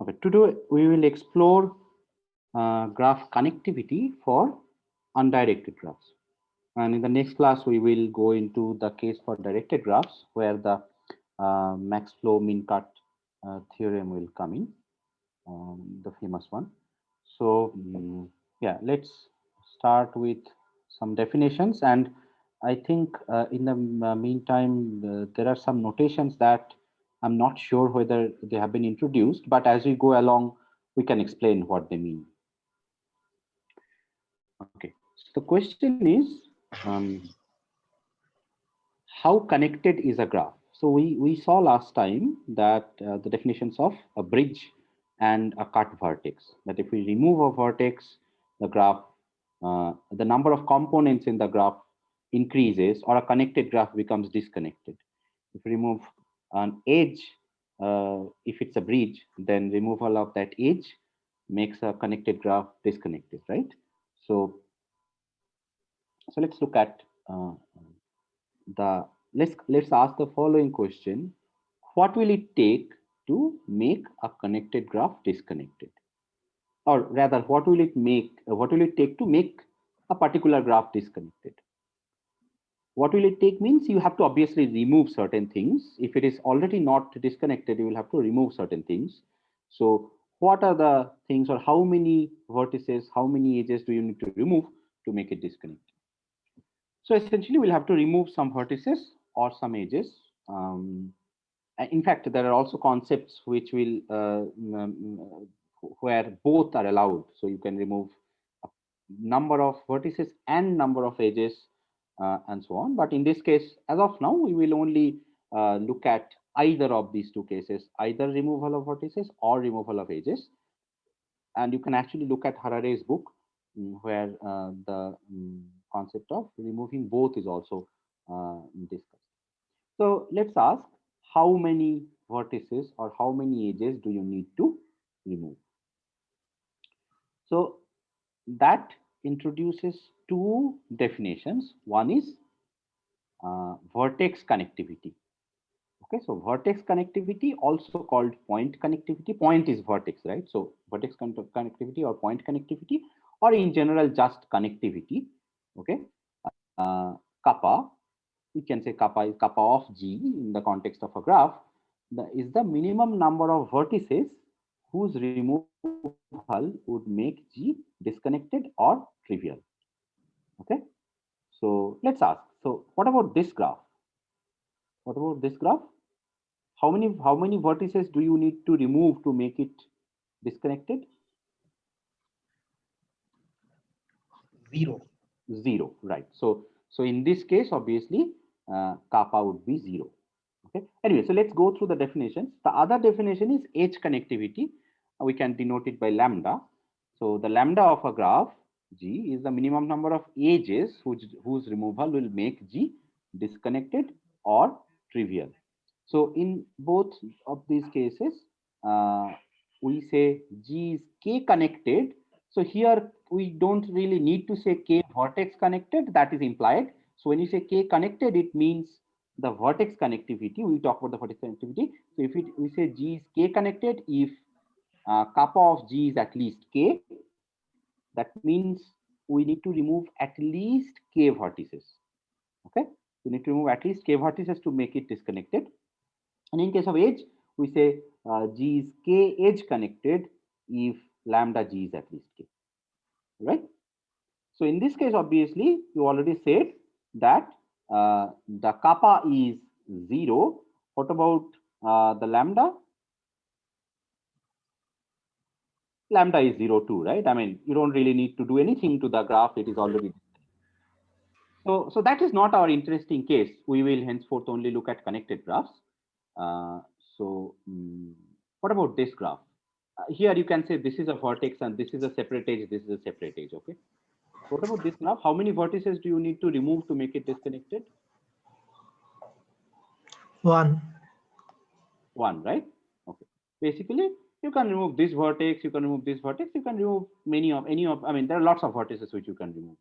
Okay, today we will explore graph connectivity for undirected graphs. And in the next class, we will go into the case for directed graphs where the max flow min cut theorem will come in, the famous one. So, yeah, let's start with some definitions. And I think in the meantime, there are some notations that I'm not sure whether they have been introduced, but as we go along, we can explain what they mean. Okay, so the question is, how connected is a graph? So we saw last time that the definitions of a bridge and a cut vertex, that if we remove a vertex, the graph, the number of components in the graph increases, or a connected graph becomes disconnected. If we remove an edge, if it's a bridge, then removal of that edge makes a connected graph disconnected, right? So, so let's look at the let's ask the following question: what will it take to make a connected graph disconnected? Or rather, what will it take to make a particular graph disconnected? What will it take means you have to obviously remove certain things. If it is already not disconnected, you will have to remove certain things. So what are the things, or how many vertices, how many edges do you need to remove to make it disconnected? So essentially, we'll have to remove some vertices or some edges. In fact, there are also concepts which will where both are allowed. So you can remove a number of vertices and number of edges and so on. But in this case, as of now, we will only look at either of these two cases, either removal of vertices or removal of edges. And you can actually look at Harare's book, where the concept of removing both is also discussed. So let's ask, how many vertices or how many edges do you need to remove? So that introduces two definitions. One is vertex connectivity. Okay, so vertex connectivity, also called point connectivity. Point is vertex, right? So vertex connectivity or point connectivity, or in general just connectivity. Okay, kappa, we can say kappa is kappa of G in the context of a graph, is the minimum number of vertices whose removal would make G disconnected or trivial. Okay, so let's ask, so what about this graph? What about this graph? How many vertices do you need to remove to make it disconnected? Zero. Zero, right? So in this case, obviously, kappa would be zero. Okay. Anyway, so let's go through the definitions. The other definition is edge connectivity. We can denote it by lambda. So the lambda of a graph G is the minimum number of edges whose removal will make G disconnected or trivial. So in both of these cases, we say G is K connected. So here we don't really need to say K vertex connected, that is implied. So when you say K connected, it means the vertex connectivity. We talk about the vertex connectivity. So if we say G is K connected, if kappa of G is at least K, that means we need to remove at least K vertices. Okay, we need to remove at least K vertices to make it disconnected. And in case of edge, we say G is K edge connected if lambda G is at least K, right? So in this case, obviously, you already said that the kappa is 0. What about the lambda? Lambda is 0 too, right? I mean, you don't really need to do anything to the graph. It is already. So that is not our interesting case. We will henceforth only look at connected graphs. Uh, so what about this graph? Here you can say this is a vertex and this is a separate edge, this is a separate edge, okay? What about this graph? How many vertices do you need to remove to make it disconnected? One. One, right? Okay. Basically, you can remove this vertex, you can remove this vertex, you can remove I mean, there are lots of vertices which you can remove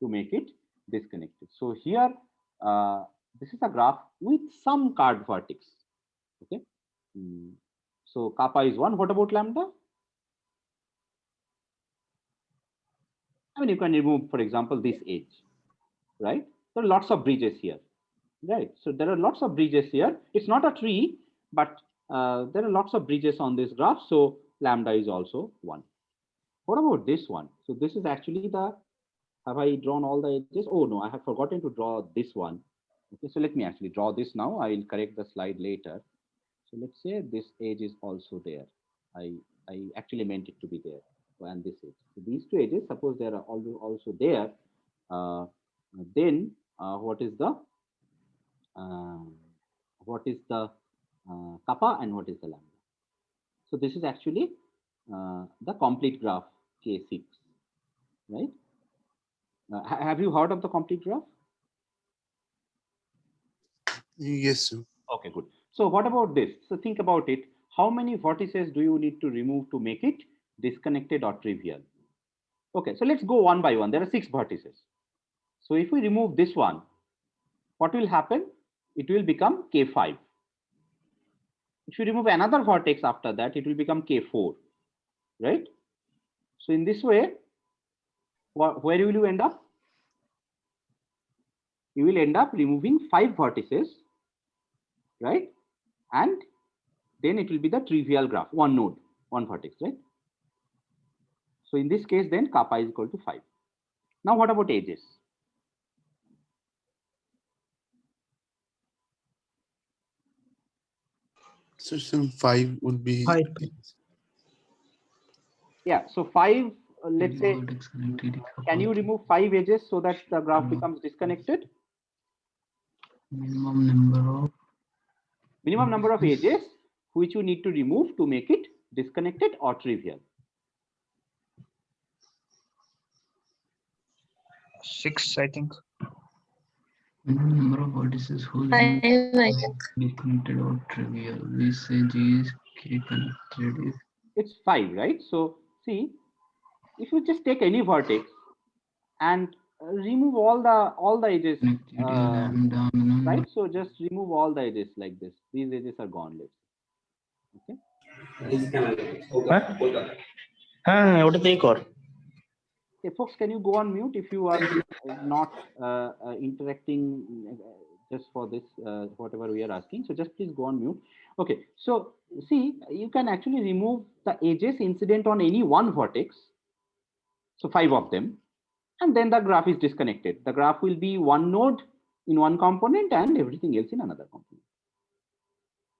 to make it disconnected. So here, this is a graph with some card vertex, okay? So kappa is 1. What about lambda? I mean, you can remove, for example, this edge, right? There are lots of bridges here, right? So there are lots of bridges here. It's not a tree, but there are lots of bridges on this graph. So lambda is also 1. What about this one? So this is actually the, have I drawn all the edges? Oh no, I have forgotten to draw this one. Okay, so let me actually draw this now. I will correct the slide later. So let's say this edge is also there. I actually meant it to be there, and this edge. So these two edges, suppose they are also there, uh, then uh, what is the kappa and what is the lambda? So this is actually the complete graph K6, right? Have you heard of the complete graph? Yes, sir. Okay, good. So what about this? So think about it. How many vertices do you need to remove to make it disconnected or trivial? Okay, so let's go one by one. There are 6 vertices. So if we remove this one, what will happen? It will become K5. If you remove another vertex after that, it will become K4, right? So in this way, where will you end up? You will end up removing 5 vertices, right? And then it will be the trivial graph, one node, one vertex, right? So in this case, then kappa is equal to 5. Now what about edges? So some 5 would be 5. Yeah, so 5, let's say, can you remove 5 edges so that the graph becomes disconnected? Minimum number of edges which you need to remove to make it disconnected or trivial. 6, I think. minimum number of vertices whose disconnected or trivial. This edge is K connected if It's 5, right? So see, if you just take any vertex and remove all the edges, lambda minimum. right? So just remove all the edges like this. These edges are gone. Let's okay. ওটা take or Hey, folks, can you go on mute if you are not interacting just for this, whatever we are asking? So just please go on mute. Okay, so see, you can actually remove the edges incident on any one vertex. So 5 of them, and then the graph is disconnected. The graph will be one node in one component and everything else in another component,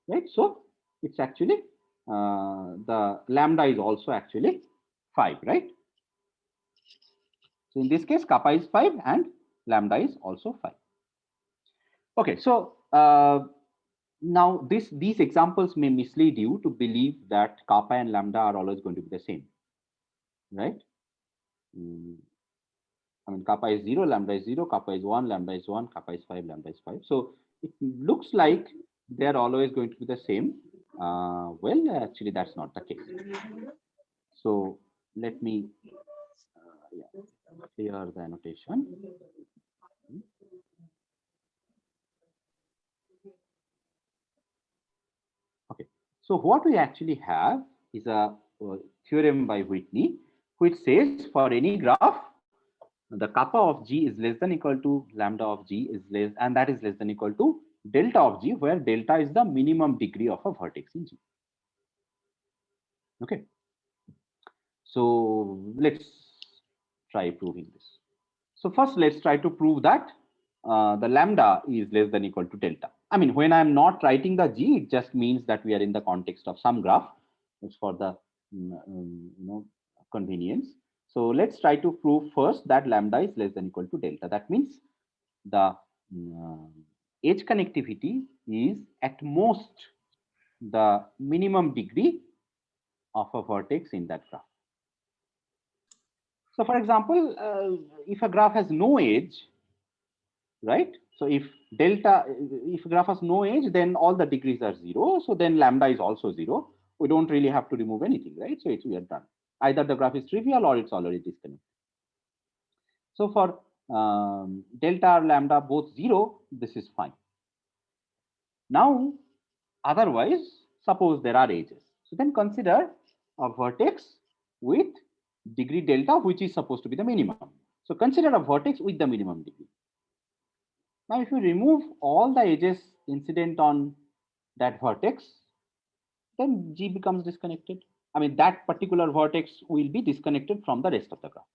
right? So it's actually the lambda is also actually 5, right? So in this case, kappa is 5 and lambda is also 5. Okay, so now these examples may mislead you to believe that kappa and lambda are always going to be the same, right? I mean, kappa is 0, lambda is 0, kappa is 1, lambda is 1, kappa is 5, lambda is 5. So it looks like they are always going to be the same. Well, actually, that's not the case. So let me clear the annotation. Okay, so what we actually have is a theorem by Whitney, which says for any graph, the kappa of G is less than equal to lambda of G is less, and that is less than equal to delta of G, where delta is the minimum degree of a vertex in G. Okay, so let's try proving this. So first, let's try to prove that the lambda is less than equal to delta. I mean, when I'm not writing the G, it just means that we are in the context of some graph. It's for the convenience. So let's try to prove first that lambda is less than equal to delta. That means the edge connectivity is at most the minimum degree of a vertex in that graph. So for example, if a graph has no edge, right? So if if graph has no edge, then all the degrees are 0. So then lambda is also 0. We don't really have to remove anything, right? So we are done. Either the graph is trivial or it's already disconnected. So for delta or lambda both 0, this is fine. Now, otherwise, suppose there are edges. So then consider a vertex with degree delta, which is supposed to be the minimum. So consider a vertex with the minimum degree. Now, if you remove all the edges incident on that vertex, then G becomes disconnected. I mean, that particular vertex will be disconnected from the rest of the graph.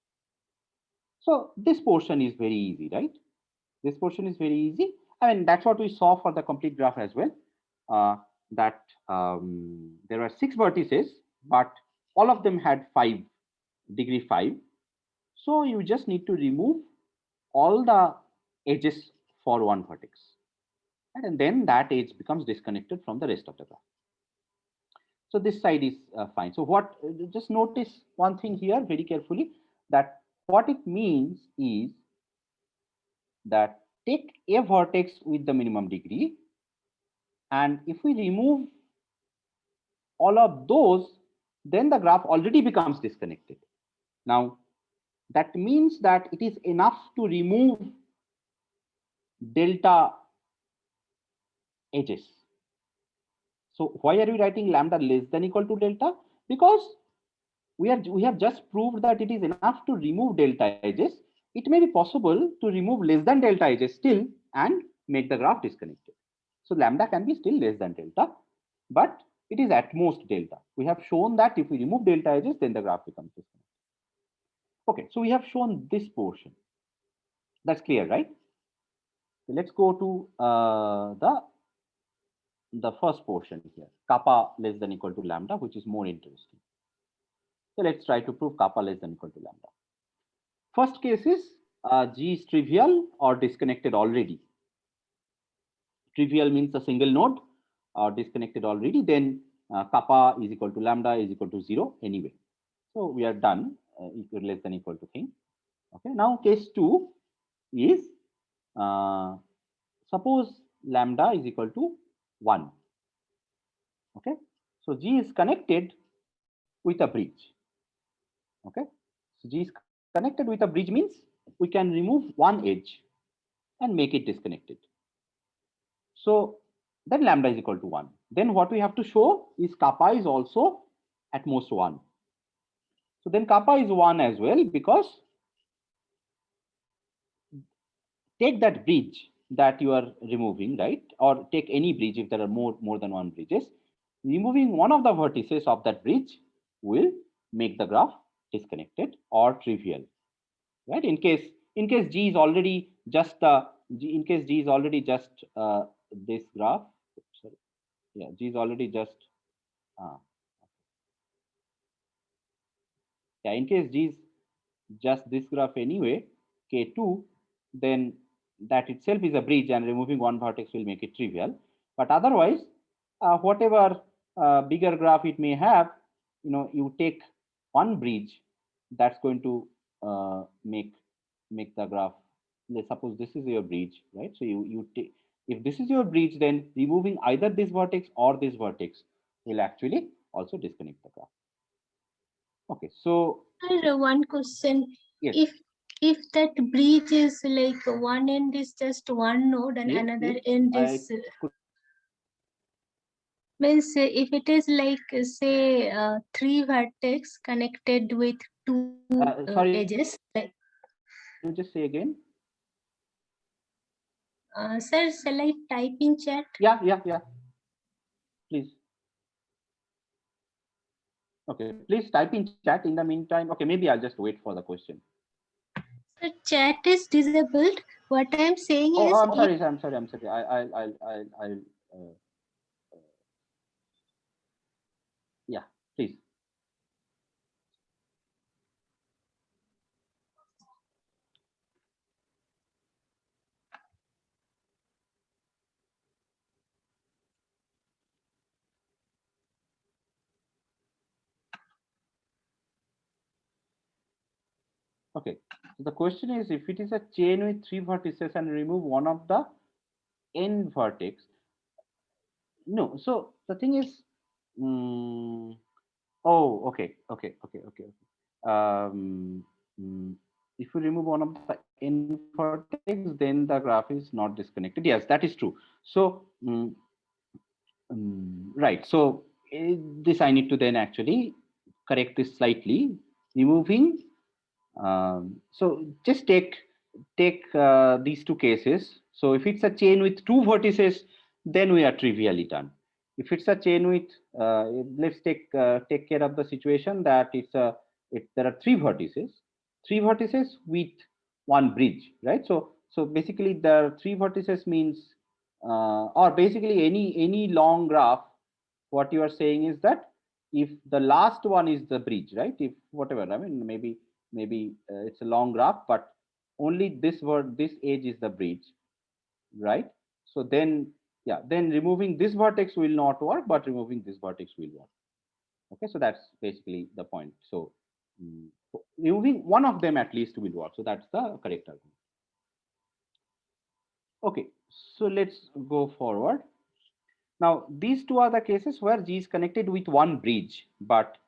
So this portion is very easy, right? This portion is very easy. I mean, that's what we saw for the complete graph as well. That there were 6 vertices, but all of them had degree 5. So you just need to remove all the edges for one vertex, and then that edge becomes disconnected from the rest of the graph. So this side is fine. So what, just notice one thing here very carefully, that what it means is that take a vertex with the minimum degree, and if we remove all of those, then the graph already becomes disconnected. Now, that means that it is enough to remove delta edges. So why are we writing lambda less than equal to delta? Because we have just proved that it is enough to remove delta edges. It may be possible to remove less than delta edges still and make the graph disconnected. So lambda can be still less than delta, but it is at most delta. We have shown that if we remove delta edges, then the graph becomes disconnected. Okay, so we have shown this portion. That's clear, right? So let's go to the first portion here, kappa less than equal to lambda, which is more interesting. So let's try to prove kappa less than equal to lambda. First case is G is trivial or disconnected already. Trivial means a single node or disconnected already, then kappa is equal to lambda is equal to 0 anyway. So we are done, equal less than equal to thing. Okay, now case 2 is suppose lambda is equal to 1. Okay, so G is connected with a bridge. Okay, so G is connected with a bridge means we can remove one edge and make it disconnected. So then lambda is equal to 1. Then what we have to show is kappa is also at most 1. So then kappa is 1 as well, because take that bridge that you are removing, right? Or take any bridge if there are more than one bridges. Removing one of the vertices of that bridge will make the graph disconnected or trivial, right? In case G is already just in case G is already just this graph. Sorry, yeah, G is already just yeah. In case G is just this graph anyway, K2, then that itself is a bridge, and removing one vertex will make it trivial. But otherwise, whatever bigger graph it may have, you take one bridge, that's going to make the graph. Let's suppose this is your bridge, right? So you take, if this is your bridge, then removing either this vertex or this vertex will actually also disconnect the graph. Okay, so one question. yes. If that bridge is like one end is just one node and Yes, another yes, end is means if it is like say 3 vertex connected with 2 sorry, edges, like you just say again. sir, shall I type in chat? Yeah, please. Okay, please type in chat in the meantime. Okay, maybe I'll just wait for the question. The chat is disabled. What I'm saying is, I'm sorry. I'm sorry. I'll yeah, please. Okay, so the question is, if it is a chain with 3 vertices and remove one of the n vertex. No, so the thing is, oh, okay. If you remove one of the n vertex, then the graph is not disconnected. Yes, that is true. So right. So this I need to then actually correct this slightly, removing. So just take these two cases. So if it's a chain with two vertices, then we are trivially done. If it's a chain with, let's take care of the situation that there are three vertices with one bridge, right? So basically the three vertices means, or basically any long graph, what you are saying is that if the last one is the bridge, right? If whatever, I mean, maybe it's a long graph, but only this edge is the bridge, right? So then, yeah, then removing this vertex will not work, but removing this vertex will work. Okay, so that's basically the point. So removing one of them at least will work. So that's the correct argument. Okay, so let's go forward. Now, these two are the cases where G is connected with one bridge, but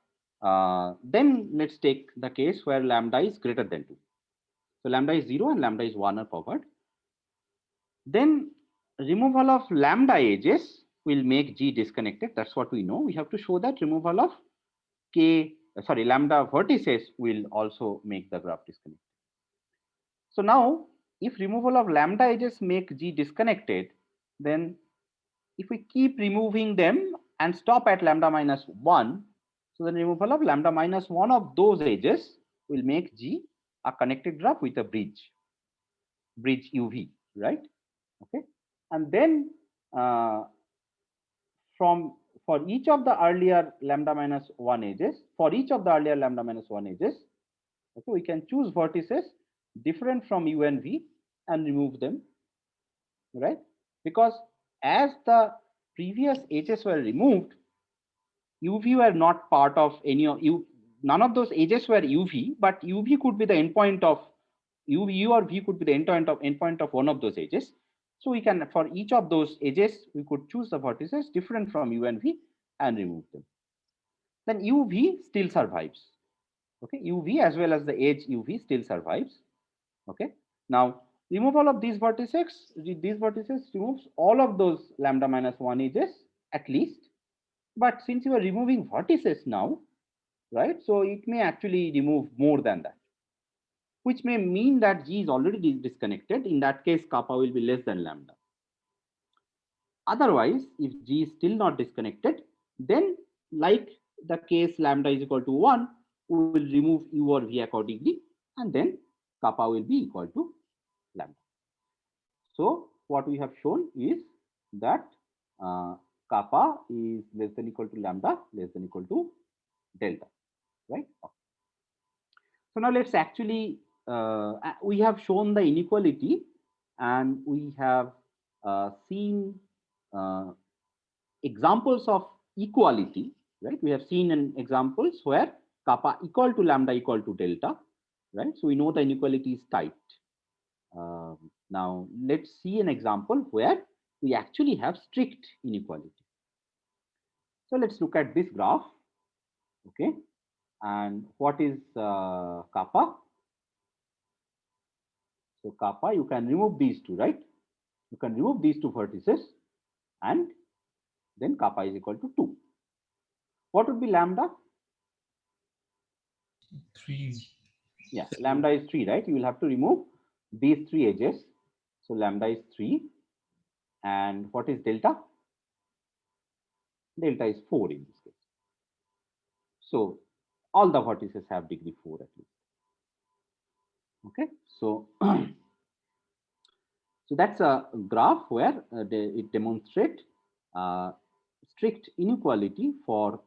then let's take the case where lambda is greater than 2. So lambda is 0 and lambda is 1 are covered. Then removal of lambda edges will make G disconnected. That's what we know. We have to show that removal of lambda vertices will also make the graph disconnected. So now, if removal of lambda edges make G disconnected, then if we keep removing them and stop at lambda minus 1, so the removal of lambda minus 1 of those edges will make G a connected graph with a bridge UV, right? Okay, and then for each of the earlier lambda minus 1 edges, okay, we can choose vertices different from U and V and remove them, right? Because as the previous edges were removed, UV were not part of any of you. None of those edges were UV, but UV could be the endpoint of U or V could be the endpoint of one of those edges. So we can, for each of those edges, we could choose the vertices different from U and V and remove them. Then UV still survives. Okay, UV as well as the edge UV still survives. Okay. Now removal of these vertices removes all of those lambda minus 1 edges at least. But since you are removing vertices now, right? So it may actually remove more than that, which may mean that G is already disconnected. In that case, kappa will be less than lambda. Otherwise, if G is still not disconnected, then like the case lambda is equal to 1, we will remove U or V accordingly, and then kappa will be equal to lambda. So what we have shown is that kappa is less than equal to lambda less than equal to delta, right? So now let's actually, we have shown the inequality and we have seen examples of equality, right? We have seen in examples where kappa equal to lambda equal to delta, right? So we know the inequality is tight. Now let's see an example where we actually have strict inequality. So let's look at this graph, okay? And what is kappa? So kappa, you can remove these two, right? You can remove these two vertices and then kappa is equal to 2. What would be lambda? 3. Yeah, lambda is 3, right? You will have to remove these 3 edges. So lambda is 3. And what is delta? Delta is 4 in this case. So all the vertices have degree 4 at least. Okay, so so that's a graph where it demonstrates strict inequality for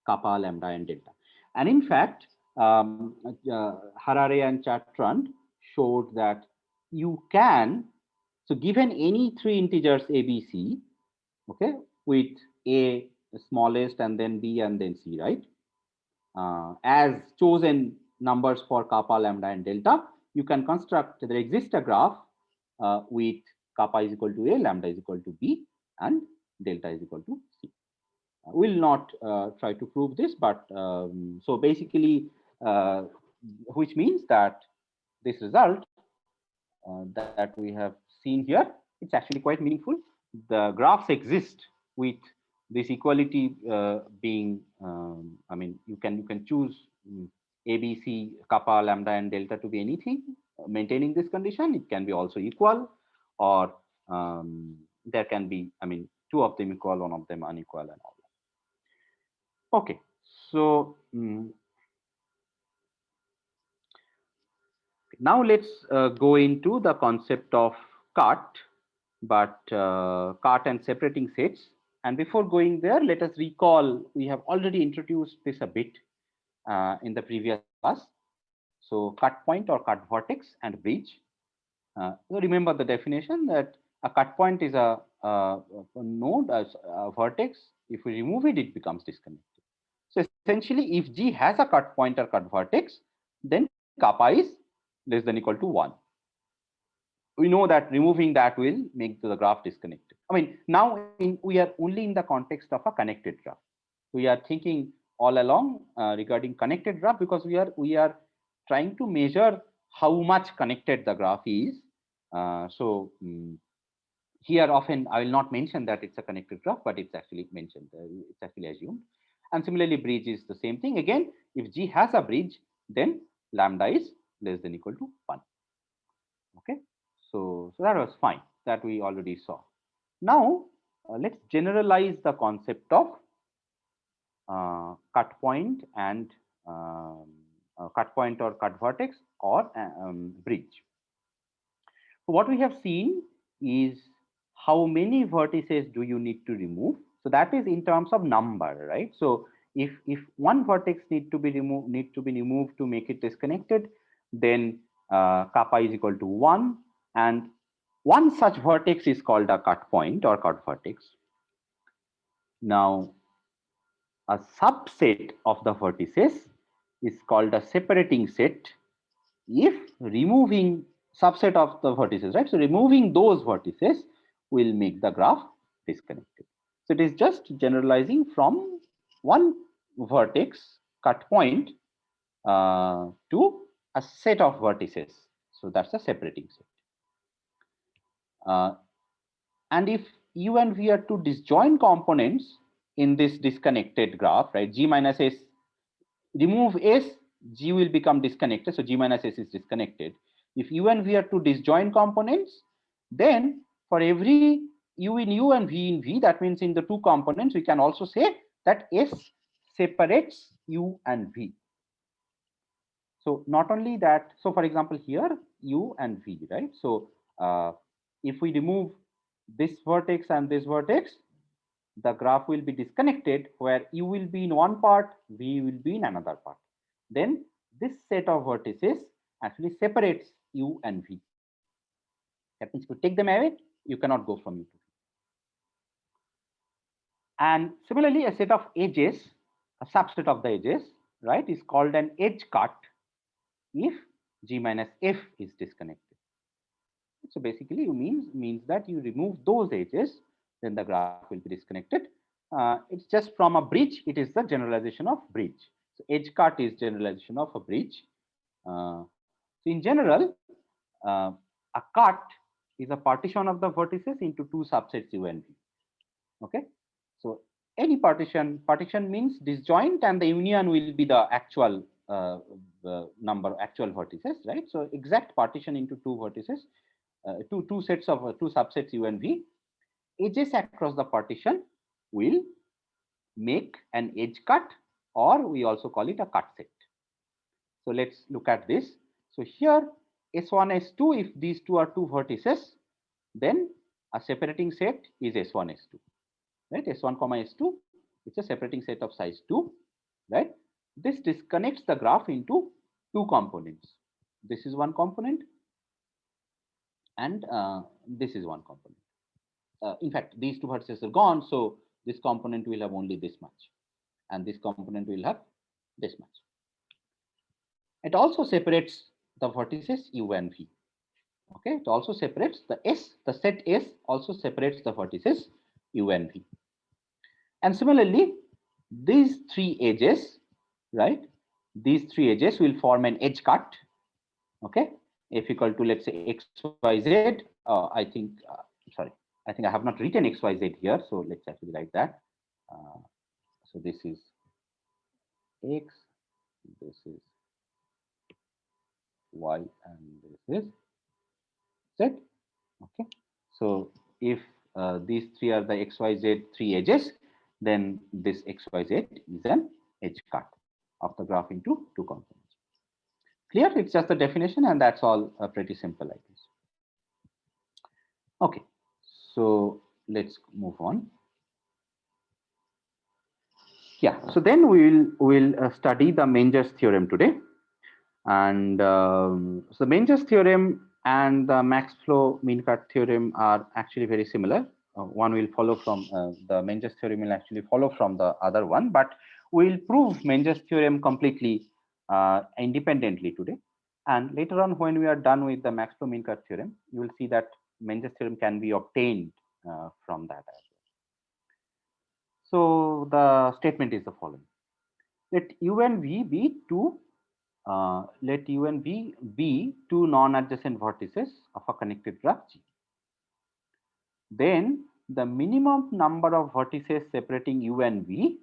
kappa, lambda, and delta. And in fact, Harare and Chatrand showed that you can, so given any 3 integers a, b, c, okay, with a smallest and then b and then c, right? As chosen numbers for kappa, lambda, and delta, you can construct, there exists a graph with kappa is equal to a, lambda is equal to b, and delta is equal to c. We'll not try to prove this, but so basically, which means that this result that we have seen here, it's actually quite meaningful. The graphs exist with this equality being, I mean, you can choose A, B, C, kappa, lambda, and delta to be anything. Maintaining this condition, it can be also equal, or there can be, I mean, two of them equal, one of them unequal, and all that. Okay, so now let's go into the concept of cut, but cut and separating sets. And before going there, let us recall, we have already introduced this a bit in the previous class. So cut point or cut vertex and bridge. So remember the definition that a cut point is a node, a vertex. If we remove it, it becomes disconnected. So essentially, if G has a cut point or cut vertex, then kappa is less than equal to 1. We know that removing that will make the graph disconnected. I mean, now we are only in the context of a connected graph. We are thinking all along regarding connected graph, because we are trying to measure how much connected the graph is. Here often I will not mention that it's a connected graph, but it's actually mentioned, it's actually assumed. And similarly, bridge is the same thing. Again, if G has a bridge, then lambda is less than equal to 1. Okay, so that was fine, that we already saw. Now let's generalize the concept of cut point and cut point or cut vertex or bridge. So what we have seen is how many vertices do you need to remove. So that is in terms of number, right? So if one vertex need to be removed to make it disconnected, then kappa is equal to 1, and one such vertex is called a cut point or cut vertex. Now a subset of the vertices is called a separating set if removing subset of the vertices, right? So removing those vertices will make the graph disconnected. So it is just generalizing from one vertex cut point to a set of vertices. So that's a separating set. And if U and V are two disjoint components in this disconnected graph, right? G minus S, remove S, G will become disconnected. So G minus S is disconnected. If U and V are two disjoint components, then for every U in U and V in V, that means in the two components, we can also say that S separates U and V. So not only that, so for example, here U and V, right? So if we remove this vertex and this vertex, the graph will be disconnected, where U will be in one part, V will be in another part. Then this set of vertices actually separates U and V. That means if you take them away, you cannot go from U to V. And similarly, a set of edges, a subset of the edges, right, is called an edge cut if G minus F is disconnected. So basically, you means that you remove those edges, then the graph will be disconnected. It's just from a bridge, it is the generalization of bridge. So edge cut is generalization of a bridge. So in general, a cut is a partition of the vertices into two subsets U and V. Okay, so any partition means disjoint, and the union will be the actual number, actual vertices, right? So exact partition into two vertices, two sets of two subsets U and V. Edges across the partition will make an edge cut, or we also call it a cut set. So let's look at this. So here S1, S2, if these two are two vertices, then a separating set is S1, S2, right? S1, S2, it's a separating set of size 2, right? This disconnects the graph into two components. This is one component, and this is one component. In fact, these two vertices are gone, so this component will have only this much, and this component will have this much. It also separates the vertices U and V. Okay, it also separates the S, the set S also separates the vertices U and V. And similarly, these three edges, right? These three edges will form an edge cut. Okay, F equal to, let's say, XYZ. I think I have not written XYZ here, so let's actually write that. So this is X, this is Y, and this is Z. Okay. So if these three are the XYZ three edges, then this XYZ is an edge cut of the graph into two components. Clear? It's just the definition, and that's all pretty simple, I guess. Okay. So let's move on. Yeah. So then we'll study the Menger's theorem today. And so the Menger's theorem and the Max-Flow mean-cut theorem are actually very similar. One will follow from the Menger's theorem will actually follow from the other one, but we'll prove Menger's theorem completely independently today. And later on, when we are done with the Max-Flow mean-cut theorem, you will see that Menger's theorem can be obtained from that as well. So the statement is the following: let U and V be two. Let U and V be two non-adjacent vertices of a connected graph G. Then the minimum number of vertices separating U and V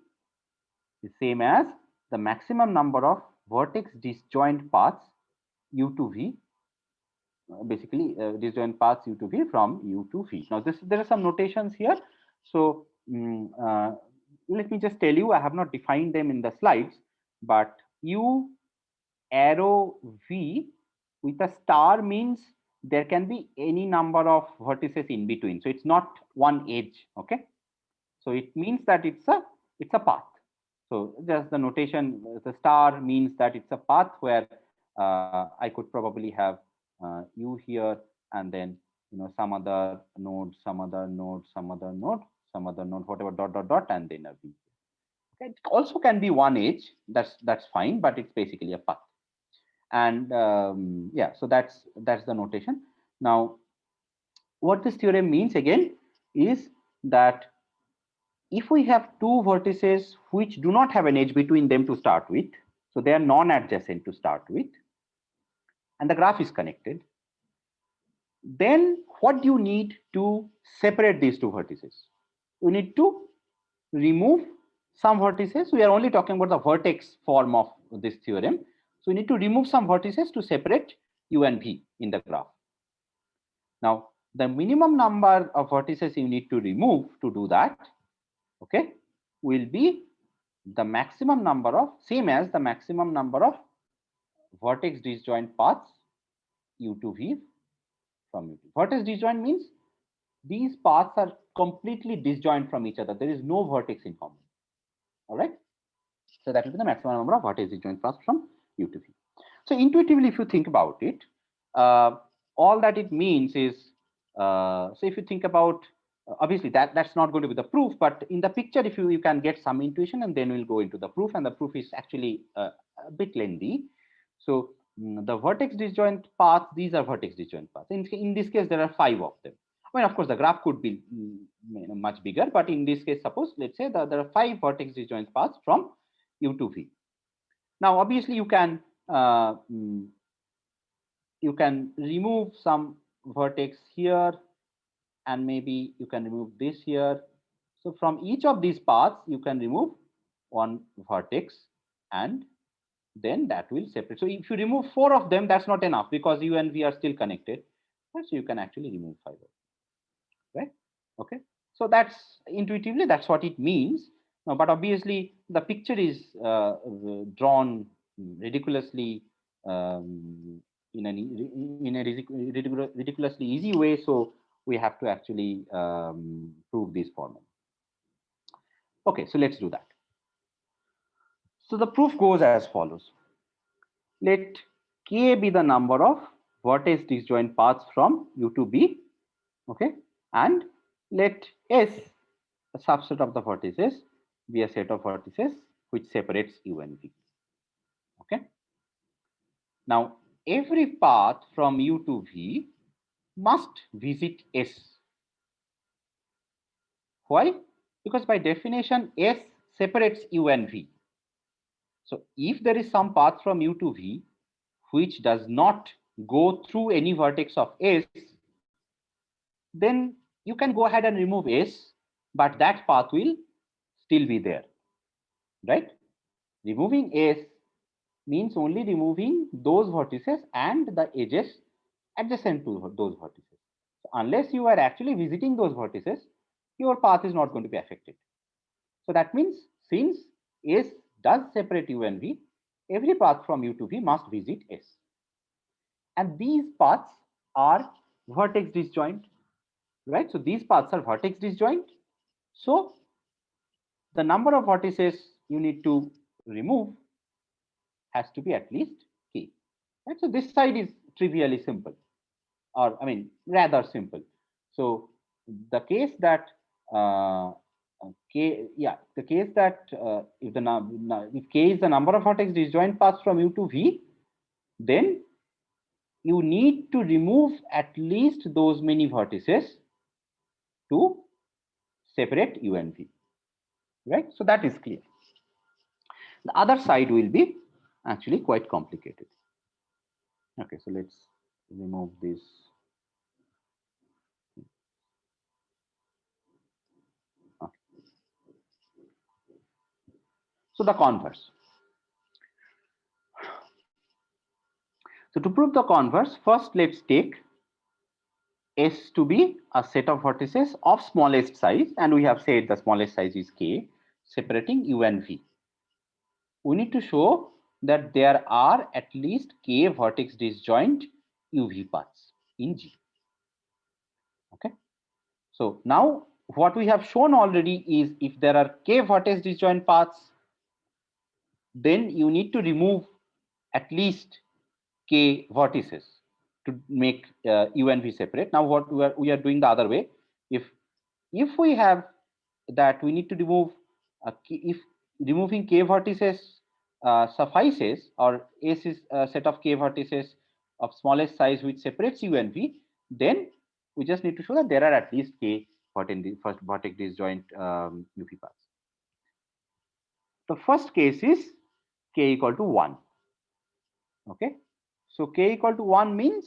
is same as the maximum number of vertex disjoint paths U to V. Basically, disjoint paths U to V from U to V. Now, there are some notations here. So let me just tell you, I have not defined them in the slides, but U arrow V with a star means there can be any number of vertices in between. So it's not one edge. Okay. So it means that it's a path. So just the notation, the star means that it's a path where I could probably have U here, and then some other node, some other node, some other node, some other node, whatever, dot dot dot, and then a V. Okay. It also can be one edge. That's fine, but it's basically a path. And yeah, so that's the notation. Now, what this theorem means again is that if we have two vertices which do not have an edge between them to start with, so they are non-adjacent to start with, and the graph is connected, then what do you need to separate these two vertices? You need to remove some vertices. We are only talking about the vertex form of this theorem. So we need to remove some vertices to separate U and V in the graph. Now, the minimum number of vertices you need to remove to do that, okay, will be the maximum number of, same as the maximum number of vertex disjoint paths U to V from U to. Vertex disjoint means these paths are completely disjoint from each other. There is no vertex in common. All right. So that will be the maximum number of vertex disjoint paths from U to V. So intuitively, if you think about it, all that it means is, so if you think about, obviously that's not going to be the proof, but in the picture, if you can get some intuition, and then we'll go into the proof, and the proof is actually a bit lengthy. So the vertex disjoint paths, these are vertex disjoint paths. In this case, there are 5 of them. I mean, of course, the graph could be much bigger, but in this case, suppose, let's say that there are 5 vertex disjoint paths from U to V. Now, obviously, you can remove some vertex here, and maybe you can remove this here. So from each of these paths, you can remove one vertex, and then that will separate. So if you remove 4 of them, that's not enough, because U and V are still connected. Right? So you can actually remove 5 of them. Right? Okay. So that's intuitively, that's what it means. Now, but obviously, the picture is drawn ridiculously in a ridiculously easy way. So we have to actually prove this formula. Okay, so let's do that. So the proof goes as follows. Let K be the number of vertex disjoint paths from U to B. Okay, and let S, a subset of the vertices, be a set of vertices which separates U and V. Okay. Now, every path from U to V must visit S. Why? Because by definition, S separates U and V. So if there is some path from U to V which does not go through any vertex of S, then you can go ahead and remove S, but that path will still be there, right? Removing S means only removing those vertices and the edges adjacent to those vertices. So unless you are actually visiting those vertices, your path is not going to be affected. So that means since S does separate U and V, every path from U to V must visit S. And these paths are vertex disjoint, right? So these paths are vertex disjoint. So the number of vertices you need to remove has to be at least k. Right? So this side is trivially simple, or I mean rather simple. So the case that the case that if k is the number of vertex disjoint paths from U to V, then you need to remove at least those many vertices to separate U and V, right? So that is clear. The other side will be actually quite complicated. Okay, so let's remove this. Okay. So the converse. So to prove the converse, first let's take S to be a set of vertices of smallest size, and we have said the smallest size is k, separating U and V. We need to show that there are at least k vertex disjoint UV paths in G. Okay. So now what we have shown already is if there are k vertex disjoint paths, then you need to remove at least k vertices to make U and V separate. Now what we are doing the other way. If we have that we need to remove if removing k vertices suffices, or S is a set of k vertices of smallest size which separates U and V, then we just need to show that there are at least k vertex disjoint UV paths. The first case is k equal to 1. Okay, so k equal to 1 means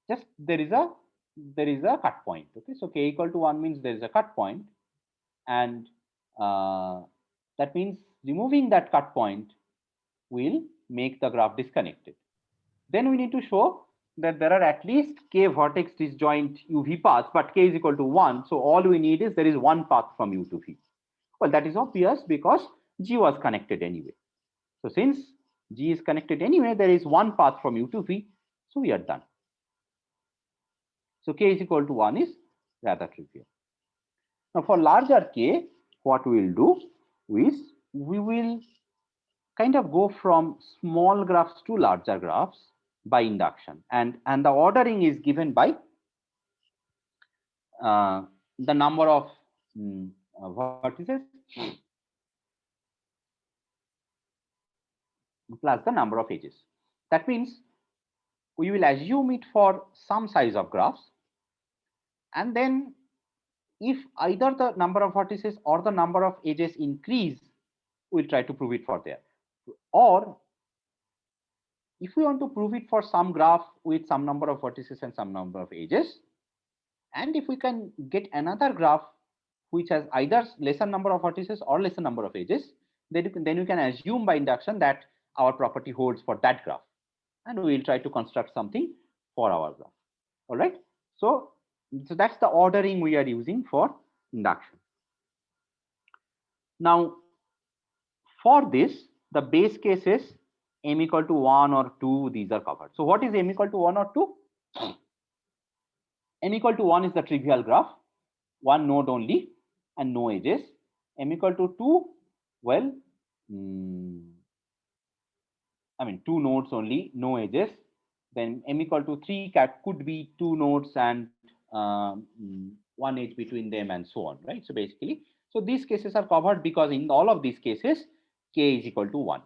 just there is a cut point. Okay, so k equal to 1 means there is a cut point, and that means removing that cut point will make the graph disconnected. Then we need to show that there are at least k vertex disjoint UV paths, but k is equal to 1. So all we need is there is one path from U to V. Well, that is obvious because G was connected anyway. So since G is connected anyway, there is one path from U to V. So we are done. So k is equal to 1 is rather trivial. Now for larger k, what we will do is we will kind of go from small graphs to larger graphs by induction, and the ordering is given by the number of vertices plus the number of edges. That means we will assume it for some size of graphs, and then if either the number of vertices or the number of edges increase, we'll try to prove it for there. Or if we want to prove it for some graph with some number of vertices and some number of edges, and if we can get another graph which has either lesser number of vertices or lesser number of edges, then you can assume by induction that our property holds for that graph, and we will try to construct something for our graph. All right, so that's the ordering we are using for induction. Now for this, the base case is m equal to 1 or 2, these are covered. So what is m equal to 1 or 2? M equal to 1 is the trivial graph, one node only and no edges. M equal to 2, well, I mean 2 nodes only, no edges. Then m equal to 3 could be 2 nodes and one edge between them and so on, right? So basically, so these cases are covered because in all of these cases, k is equal to 1,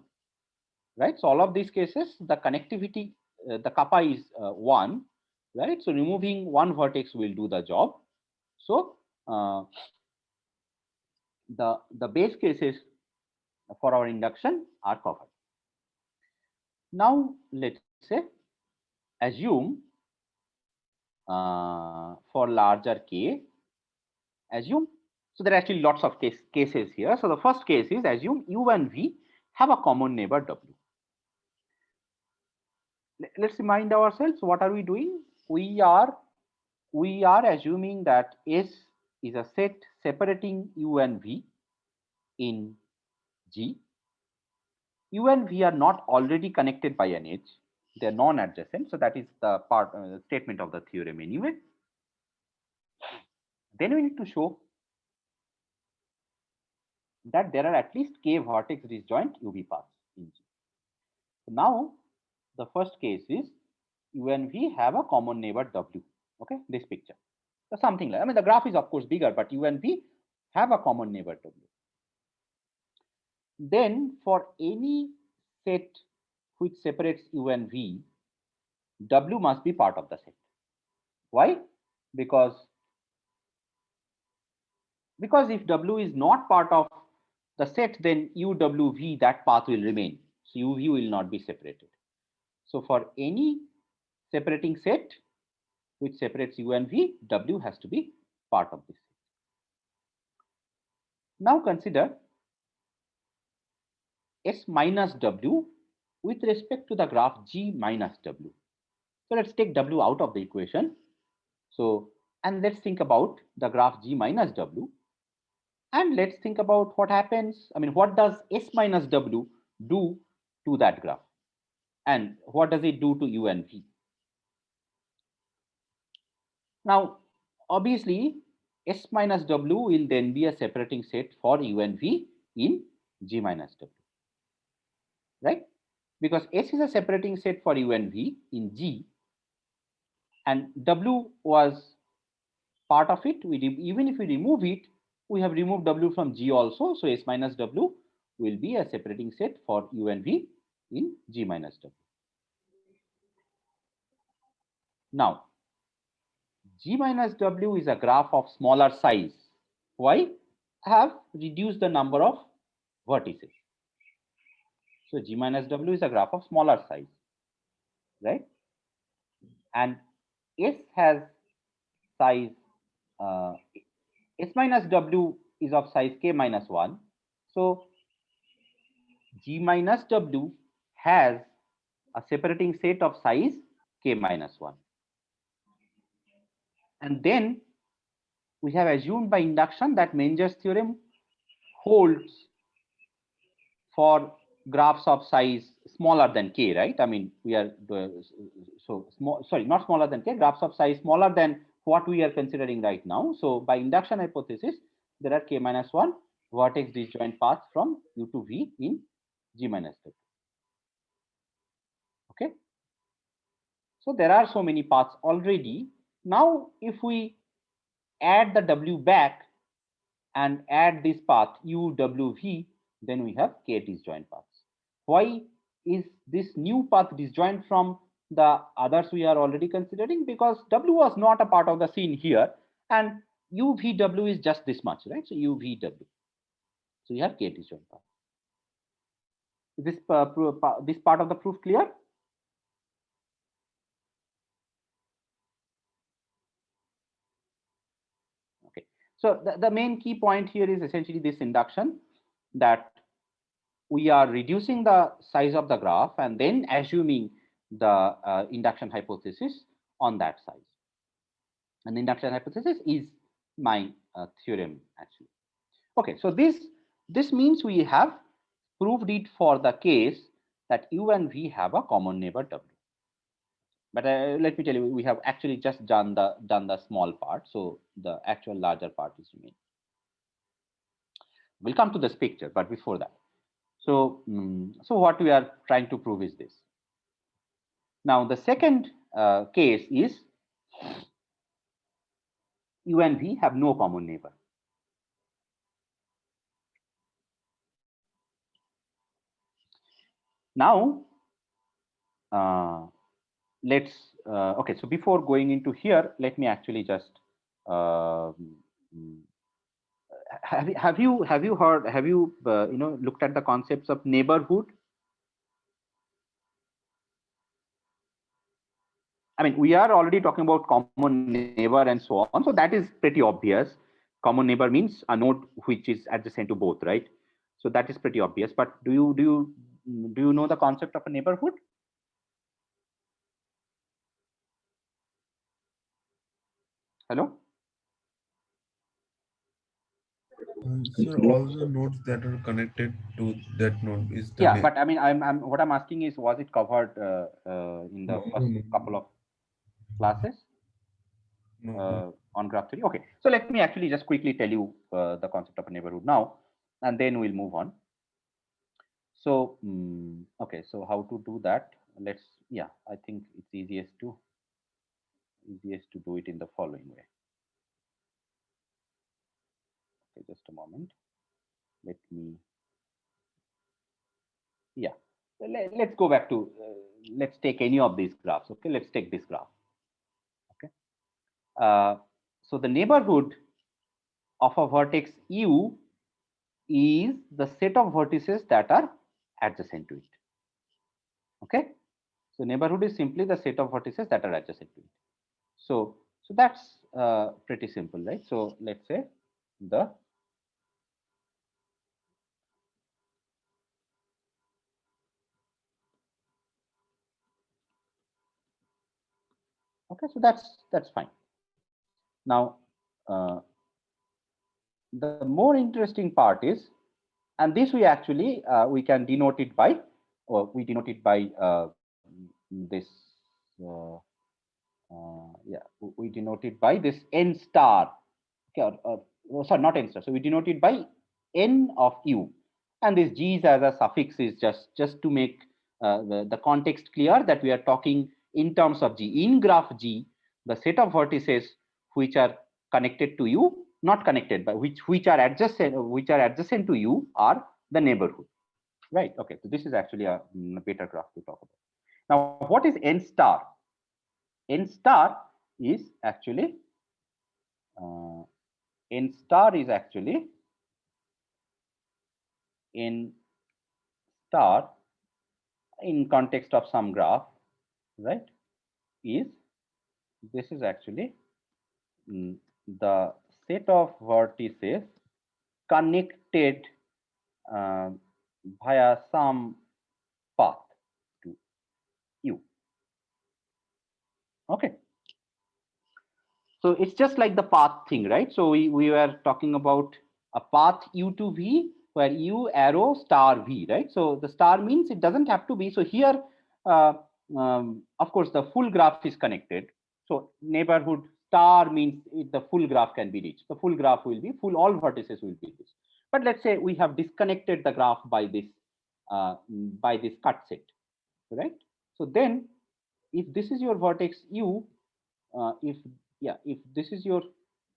right? So all of these cases, the connectivity, the kappa is 1, right? So removing one vertex will do the job. So the base cases for our induction are covered. Now let's say assume for larger k, assume So there are actually lots of cases here. So the first case is assume U and V have a common neighbor W. Let's remind ourselves, what are we doing? We are assuming that S is a set separating U and V in G. U and V are not already connected by an edge. They are non-adjacent. So that is the part statement of the theorem anyway. Then we need to show that there are at least k vertex disjoint UV paths in G. So now the first case is U and V have a common neighbor W. Okay, this picture. So something like, I mean, the graph is of course bigger, but U and V have a common neighbor W. Then for any set which separates U and V, W must be part of the set. Why? Because if W is not part of the set, then UWV, that path will remain. So UV will not be separated. So for any separating set which separates U and V, W has to be part of this set. Now consider S minus W with respect to the graph G minus W. So let's take W out of the equation. So, and let's think about the graph G minus W. And let's think about what happens. I mean, what does S minus W do to that graph? And what does it do to U and V? Now, obviously, S minus W will then be a separating set for U and V in G minus W, right? Because S is a separating set for U and V in G, and W was part of it. Even if we remove it, we have removed W from G also. So S minus W will be a separating set for U and V in G minus W. Now, G minus W is a graph of smaller size. Why? I have reduced the number of vertices. So G minus W is a graph of smaller size, right? And S has size, S minus W is of size K minus 1. So G minus W has a separating set of size K minus 1. And then we have assumed by induction that Menger's theorem holds for graphs of size smaller than K, right? I mean, we are so small, sorry, not smaller than K, graphs of size smaller than what we are considering right now. So by induction hypothesis, there are K minus 1 vertex disjoint paths from U to V in G minus W. Okay. So there are so many paths already. Now, if we add the W back and add this path UWV, then we have K disjoint paths. Why is this new path disjoint from the others we are already considering? Because W was not a part of the scene here, and UVW is just this much, right? So UVW. So you have K disjoint path. Is this this part of the proof clear? Okay. So the main key point here is essentially this induction, that we are reducing the size of the graph and then assuming the induction hypothesis on that size. And the induction hypothesis is my theorem actually. Okay, so this means we have proved it for the case that U and V have a common neighbor W. But let me tell you, we have actually just done the small part, so the actual larger part is remaining. We'll come to this picture, but before that. So, so what we are trying to prove is this. Now, the second case is U and V have no common neighbor. Now, let's okay. So before going into here, let me actually just have you looked at the concepts of neighborhood? I mean, we are already talking about common neighbor and so on, so that is pretty obvious. Common neighbor means a node which is adjacent to both, right? So that is pretty obvious. But do you know the concept of a neighborhood? Hello? Sir, all the nodes that are connected to that node is the Yeah, name. but I mean, what I'm asking is, was it covered in the No, first no, couple of classes no. on graph theory? Okay, so let me actually just quickly tell you the concept of a neighborhood now, and then we'll move on. So, okay, so how to do that? Let's, yeah, I think it's easiest to do it in the following way. Okay, just a moment. Let me, yeah, let's go back to, let's take any of these graphs. Okay, let's take this graph. Okay, so the neighborhood of a vertex u is the set of vertices that are adjacent to it. Okay, so neighborhood is simply the set of vertices that are adjacent to it. So that's pretty simple, right? So let's say the okay, so that's fine. Now the more interesting part is, and this we actually we can denote it by, or we denote it by this yeah, we denote it by this n star. Okay, or sorry, not n star. So we denote it by n of u, and this g's as a suffix is just to make the context clear that we are talking in terms of g. In graph G, the set of vertices which are connected to u, not connected, but which are adjacent to u are the neighborhood, right? Okay, so this is actually a better graph to talk about. Now, what is n star? N star is actually n star is actually n star in context of some graph, right? Is this is actually the set of vertices connected via some path to u. Okay, so it's just like the path thing, right? So we were talking about a path u to v, where u arrow star v, right? So the star means it doesn't have to be. So here, of course, the full graph is connected. So neighborhood star means the full graph can be reached. The full graph will be full, all vertices will be this. But let's say we have disconnected the graph by this cut set, right? So then, if this is your vertex u, if this is your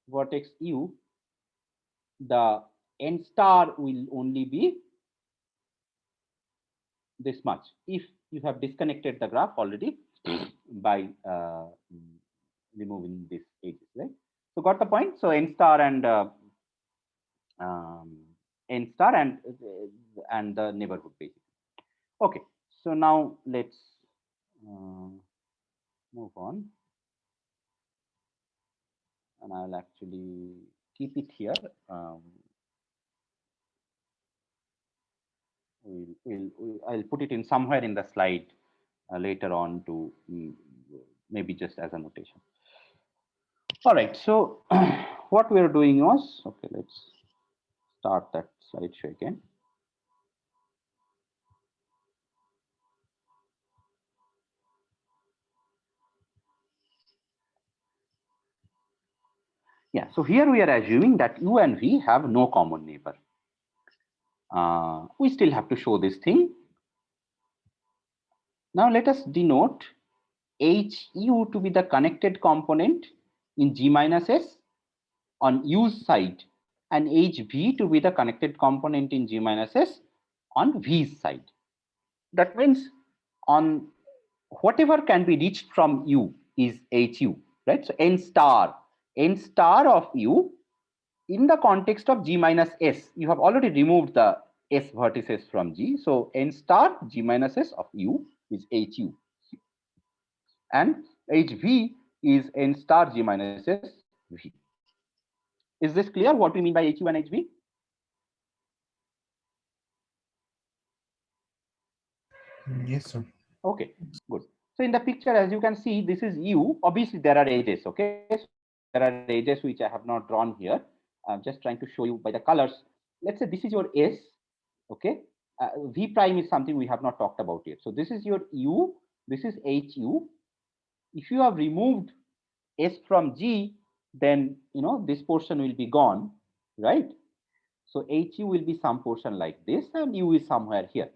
vertex u, the n star will only be this much if you have disconnected the graph already by removing these edges, right? So got the point? So n star and the neighborhood basically. Okay, so now let's move on, and I'll actually keep it here. I'll put it in somewhere in the slide later on to maybe just as a notation. All right, so what we're doing was, okay, let's start that slideshow again. Yeah, so here we are assuming that u and v have no common neighbor. We still have to show this thing. Now let us denote HU to be the connected component in G minus S on U's side, and HV to be the connected component in G minus S on V's side. That means on whatever can be reached from U is HU, right? So n star of U in the context of G minus S, you have already removed the S vertices from G. So n star G minus S of U is HU, and HV is n star G minus S V. Is this clear what we mean by HU and HV? Yes, sir. Okay, good. So in the picture, as you can see, this is U. Obviously, there are edges. Okay, so there are edges which I have not drawn here. I'm just trying to show you by the colors. Let's say this is your S. Okay, V prime is something we have not talked about yet. So this is your U. This is HU. If you have removed S from G, then this portion will be gone, right? So HU will be some portion like this, and U is somewhere here.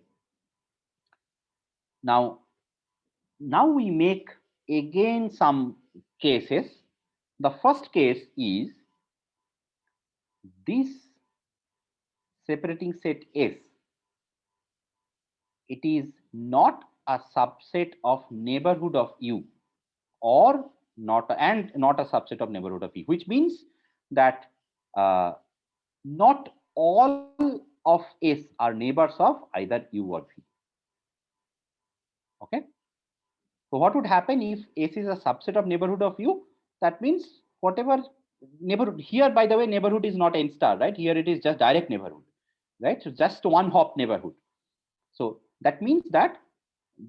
Now we make again some cases. The first case is this separating set S. It is not a subset of neighborhood of U, or not a subset of neighborhood of V, which means that not all of S are neighbors of either U or V. Okay. So what would happen if S is a subset of neighborhood of U? That means whatever neighborhood here, by the way, neighborhood is not n star, right? Here it is just direct neighborhood, right? So just one hop neighborhood. So that means that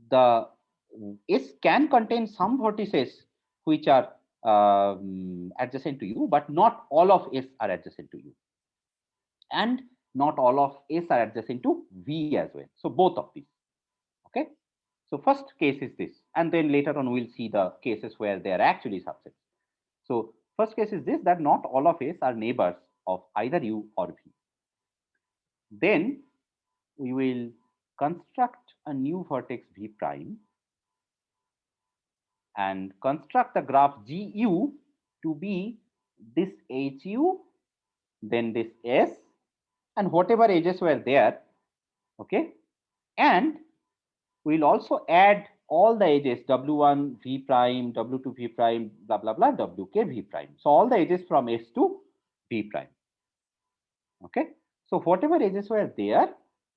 the S can contain some vertices which are adjacent to U, but not all of S are adjacent to U. And not all of S are adjacent to V as well. So both of these. Okay. So first case is this, and then later on we'll see the cases where they are actually subsets. So first case is this, that not all of S are neighbors of either U or V. Then we will construct a new vertex V prime and construct the graph GU to be this HU, then this S, and whatever edges were there. Okay, and we'll also add all the edges W1 V prime, W2 V prime, blah blah blah, WK V prime. So all the edges from S to V prime. Okay, so whatever edges were there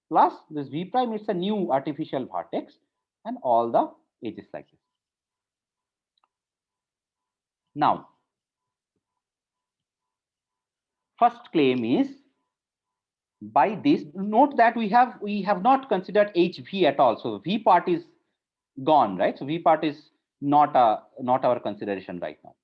plus this V prime, it's a new artificial vertex, and all the edges like this. Now, first claim is by this. Note that we have not considered HV at all. So V part is gone, right? So V part is not our consideration right now,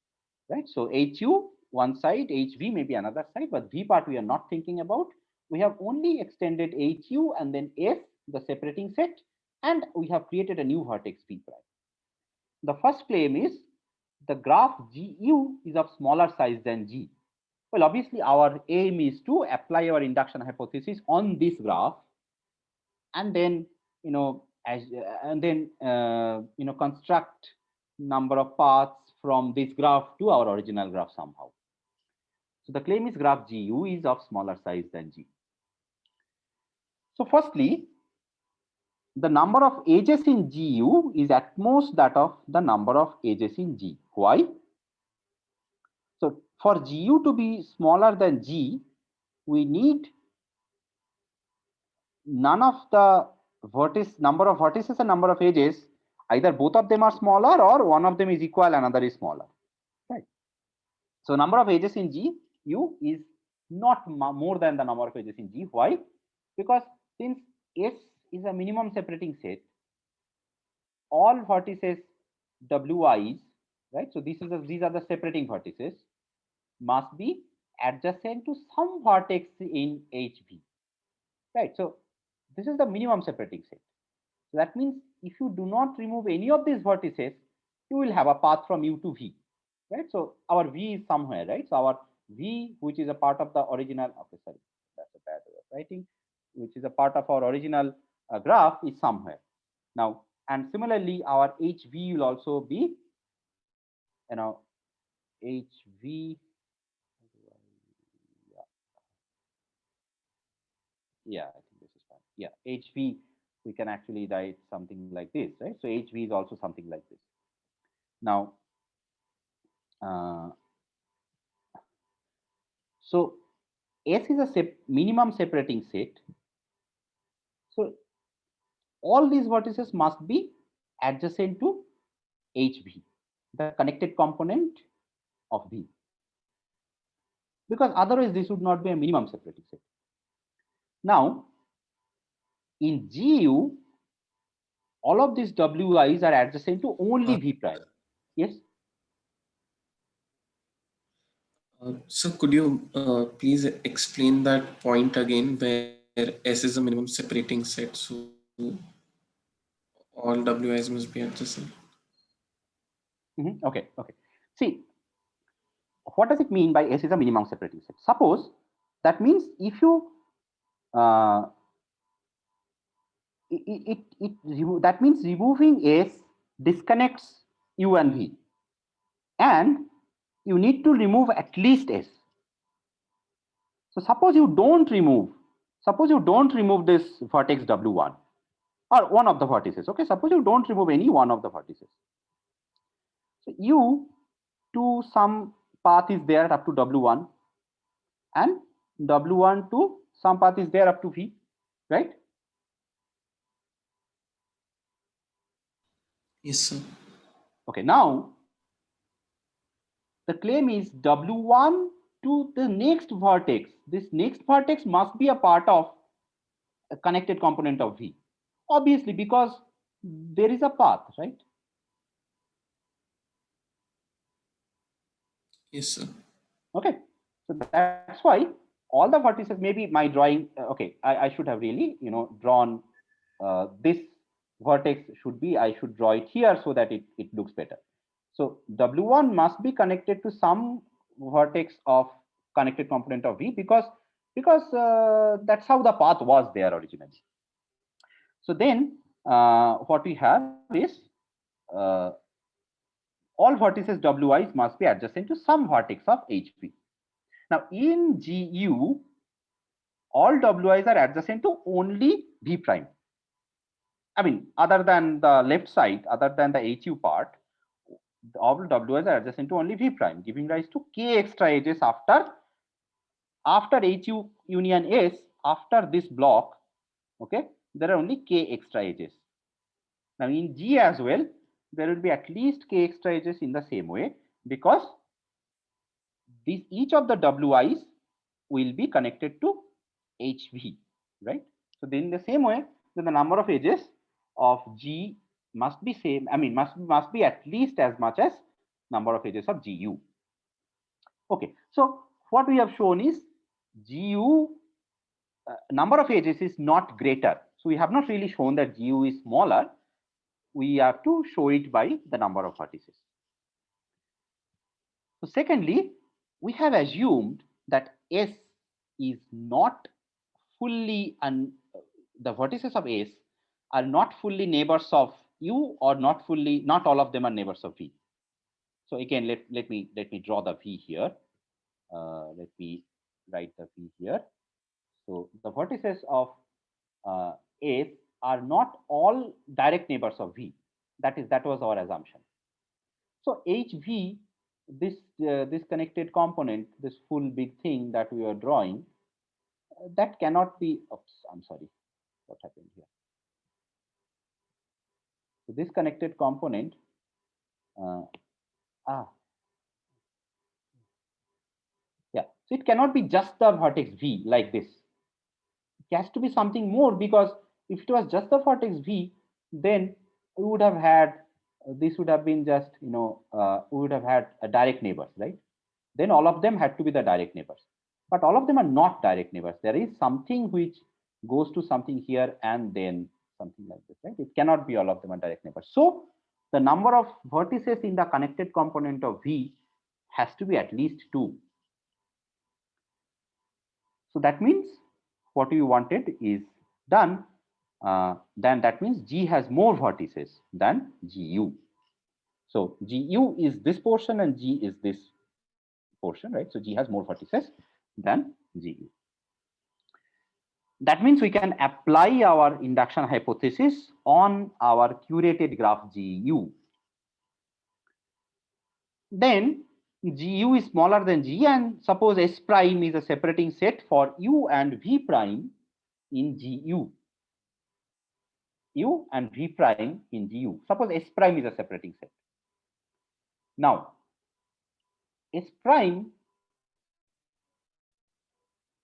right? So HU one side, HV maybe another side, but V part we are not thinking about. We have only extended HU and then S, the separating set, and we have created a new vertex V prime. The first claim is the graph GU is of smaller size than G. Well, obviously our aim is to apply our induction hypothesis on this graph, and then construct number of paths from this graph to our original graph somehow. So the claim is graph GU is of smaller size than G. So firstly, the number of edges in GU is at most that of the number of edges in G. Why? So for GU to be smaller than G, we need none of the number of vertices and number of edges, either both of them are smaller or one of them is equal, another is smaller, right? So number of edges in GU is not more than the number of edges in G. Why? Because since S is a minimum separating set, all vertices Wi's, right? So these are the separating vertices, must be adjacent to some vertex in HV, right? So this is the minimum separating set. So that means if you do not remove any of these vertices, you will have a path from U to V, right? So our V is somewhere, right? So our V, which is a part of the original, okay, sorry, that's a bad way of writing, which is a part of our original graph is somewhere. Now, and similarly, our HV will also be, HV, yeah, I think this is fine. Yeah, HV, we can actually write something like this, right? So HV is also something like this. Now, so S is a minimum separating set. So all these vertices must be adjacent to HV, the connected component of V. because otherwise this would not be a minimum separating set. Now, in GU, all of these WIs are adjacent to only V prime. Yes. So could you please explain that point again where S is a minimum separating set, so all WIs must be adjacent? Okay. See, what does it mean by S is a minimum separating set? Suppose that means if you that means removing S disconnects U and V, and you need to remove at least S. So suppose you don't remove this vertex W1 or one of the vertices. Okay, suppose you don't remove any one of the vertices. So U to some path is there up to W1, and W1 to some path is there up to V, right? Yes, sir. Okay, now the claim is W1 to the next vertex. This next vertex must be a part of a connected component of V, obviously, because there is a path, right? Yes, sir. Okay, so that's why all the vertices, maybe my drawing, okay, I should have really, drawn this vertex should be, I should draw it here so that it looks better. So W1 must be connected to some vertex of connected component of V, because that's how the path was there originally. So then what we have is all vertices Wi's must be adjacent to some vertex of HV. Now in GU, all Wi's are adjacent to only V prime. I mean, other than the left side, other than the HU part, all Wi's are adjacent to only V prime, giving rise to K extra edges after HU union S, after this block. Okay, there are only K extra edges. Now in G as well, there will be at least K extra edges in the same way, because each of the WIs will be connected to HV, right? So then in the same way, then the number of edges of G must be same. I mean, must be at least as much as number of edges of GU. Okay, so what we have shown is GU number of edges is not greater. So we have not really shown that GU is smaller. We have to show it by the number of vertices. So secondly, we have assumed that S is not fully, and the vertices of S are not fully neighbors of U, or not all of them are neighbors of V. So again, let me draw the V here. Let me write the V here. So the vertices of S are not all direct neighbors of V. That was our assumption. So HV, this connected component, this full big thing that we are drawing, that cannot be. Oops, I'm sorry, what happened here? So this connected component, yeah. So it cannot be just the vertex V like this. It has to be something more, because if it was just the vertex V, then we would have had this would have been just we would have had a direct neighbors, right? Then all of them had to be the direct neighbors, but all of them are not direct neighbors. There is something which goes to something here and then something like this, right? It cannot be all of them are direct neighbors. So the number of vertices in the connected component of V has to be at least 2. So that means what we wanted is done. Then that means G has more vertices than GU. So GU is this portion and G is this portion, right? So G has more vertices than GU. That means we can apply our induction hypothesis on our curated graph GU. Then GU is smaller than G, and suppose S prime is a separating set for U and V prime in GU. U and V prime in GU. Suppose S prime is a separating set. Now, S prime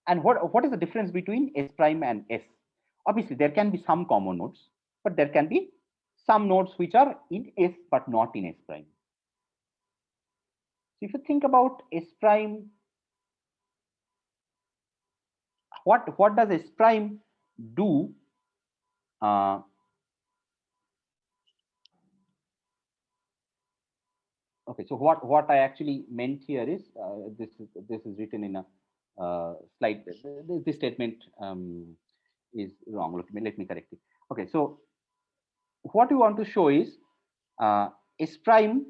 And what is the difference between S prime and S? Obviously, there can be some common nodes, but there can be some nodes which are in S but not in S prime. So if you think about S prime, what does S prime do? Okay, so what I actually meant here is this is written in a slide. This statement is wrong. Let me correct it. Okay, so what we want to show is S prime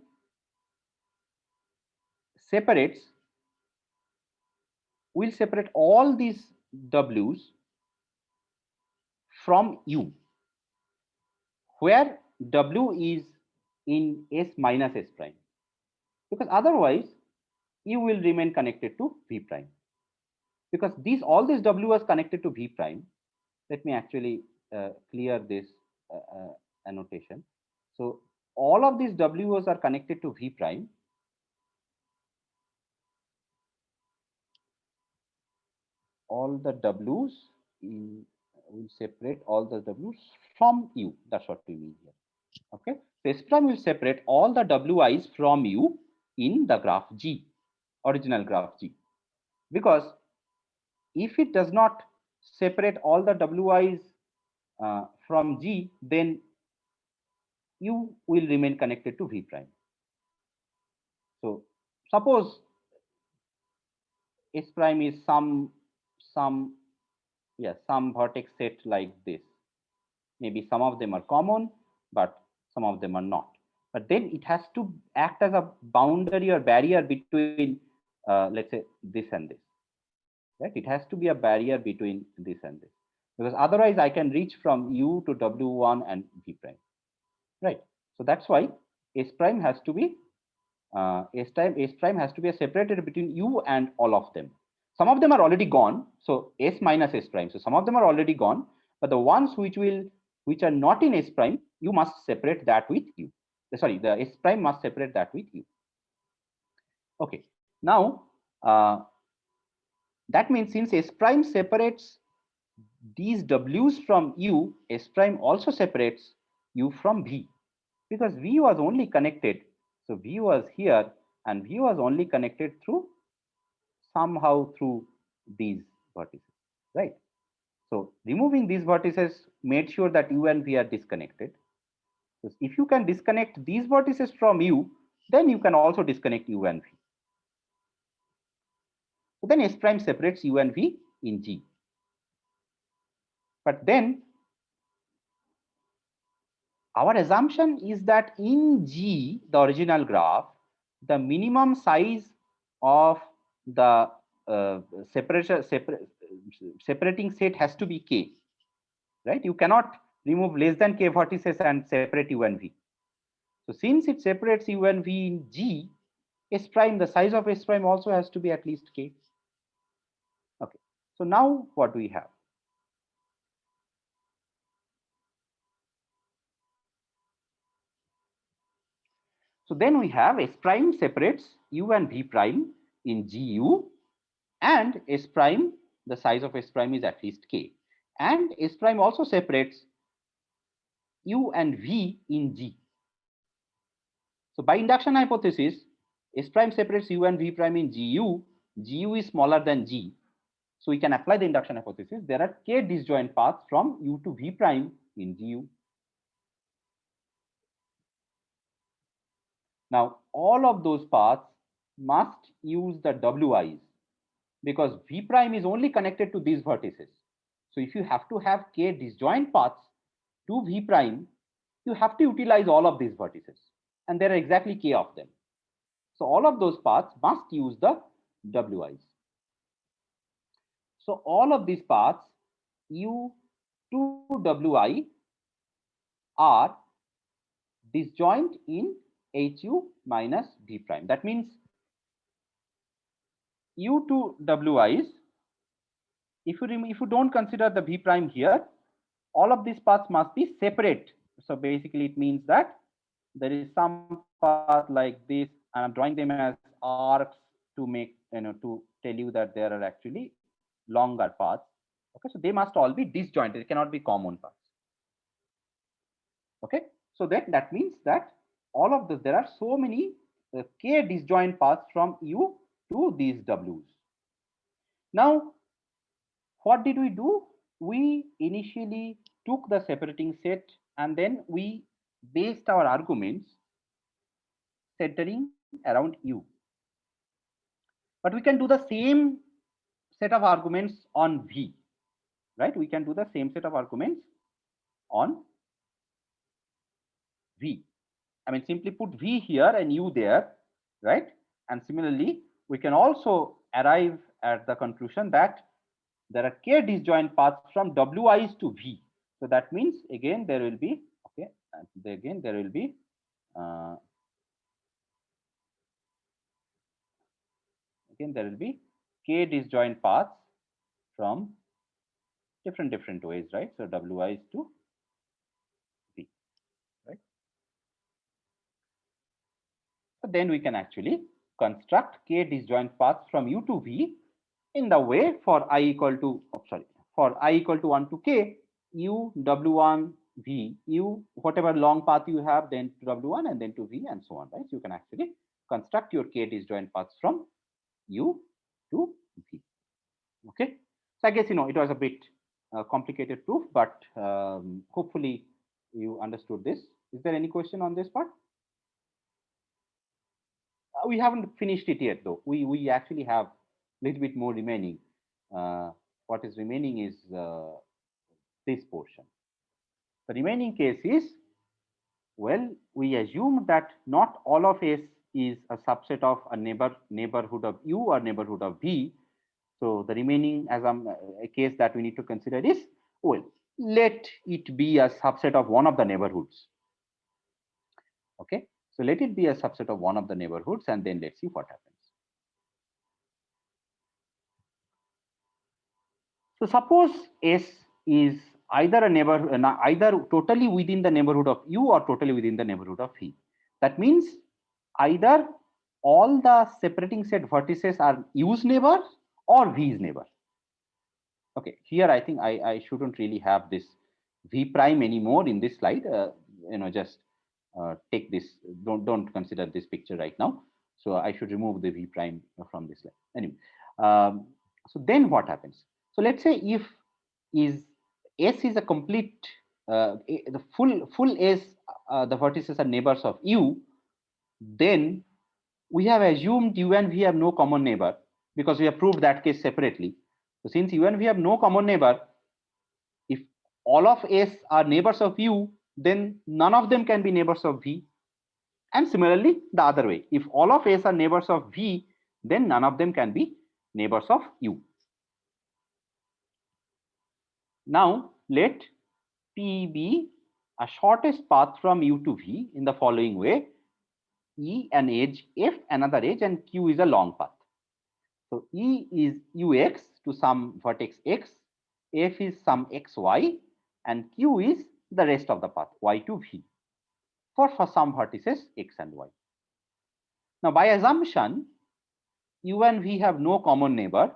will separate all these W's from U, where W is in S minus S prime, because otherwise U will remain connected to V prime. Because all these W is connected to V prime. Let me actually clear this annotation. So all of these W's are connected to V prime. All the W's will separate all the W's from U. That's what we mean here. Okay. So S prime will separate all the Wi's from U in the graph G, original graph G. Because if it does not separate all the Wi's from G, then U will remain connected to V prime. So suppose S prime is some vertex set like this. Maybe some of them are common, but some of them are not. But then it has to act as a boundary or barrier between, let's say, this and this. Right? It has to be a barrier between this and this, because otherwise I can reach from U to W1 and V prime. Right. So that's why S prime has to be S prime has to be separated between U and all of them. Some of them are already gone, so S minus S prime. So some of them are already gone, but the ones which are not in S prime, you must separate that with U. Sorry, the S prime must separate that with U. Okay. Now that means since S prime separates these W's from U, S prime also separates U from V, because V was only connected. So V was here, and V was only connected somehow through these vertices, right? So removing these vertices made sure that U and V are disconnected. So if you can disconnect these vertices from U, then you can also disconnect U and V. So then S prime separates U and V in G. But then our assumption is that in G, the original graph, the minimum size of the separating set has to be K, right? You cannot remove less than K vertices and separate U and V. So since it separates U and V in G, S prime, the size of S prime also has to be at least K. Okay. So now what do we have? So then we have S prime separates U and V prime in GU, and S prime, the size of S prime is at least K. And S prime also separates U and V in G. So by induction hypothesis, S prime separates U and V prime in GU. GU is smaller than G. So we can apply the induction hypothesis. There are K disjoint paths from U to V prime in GU. Now, all of those paths must use the Wi's, because V prime is only connected to these vertices. So if you have to have K disjoint paths to V prime, you have to utilize all of these vertices. And there are exactly K of them. So all of those paths must use the Wi's. So all of these paths U to Wi are disjoint in HU minus V prime. That means U to Wi's, if you don't consider the V prime here, all of these paths must be separate. So basically it means that there is some path like this, and I'm drawing them as arcs to make, to tell you that there are actually longer paths. Okay, so they must all be disjoint. They cannot be common paths. Okay, so that means that all of this, there are so many k disjoint paths from U to these W's. Now, what did we do? We initially took the separating set and then we based our arguments centering around U. But we can do the same set of arguments on V, right? We can do the same set of arguments on V. I mean, simply put V here and U there, right? And similarly, we can also arrive at the conclusion that there are k disjoint paths from Wi's to V. So that means again there will be, okay, again there will be k disjoint paths from different ways, right? So Wi's to V, right? So then we can actually construct k disjoint paths from U to V in the way for I equal to, for I equal to 1 to k, U W1 V, U whatever long path you have, then to W1 and then to V and so on, right? So you can actually construct your k disjoint paths from U to V. Okay, so I guess it was a bit complicated proof, but hopefully you understood this. Is there any question on this part? We haven't finished it yet, though. We actually have a little bit more remaining. What is remaining is this portion. The remaining case is, well, we assume that not all of S is a subset of a neighborhood of U or neighborhood of V. So the remaining as a case that we need to consider is, well, let it be a subset of one of the neighborhoods. Okay, so let it be a subset of one of the neighborhoods and then let's see what happens. So suppose S is either a either totally within the neighborhood of U or totally within the neighborhood of V. That means either all the separating set vertices are U's neighbor or V's neighbor. Okay, here I think I shouldn't really have this V prime anymore in this slide. Just take this, don't consider this picture right now. So I should remove the V prime from this slide. Anyway, so then what happens? So let's say if S is a complete, the full S, the vertices are neighbors of U, then we have assumed U and V have no common neighbor because we have proved that case separately. So since U and V have no common neighbor, if all of S are neighbors of U, then none of them can be neighbors of V. And similarly, the other way, if all of S are neighbors of V, then none of them can be neighbors of U. Now let P be a shortest path from U to V in the following way: E an edge, F another edge, and Q is a long path. So E is Ux to some vertex X, F is some XY, and Q is the rest of the path Y to V for some vertices X and Y. Now by assumption, U and V have no common neighbor,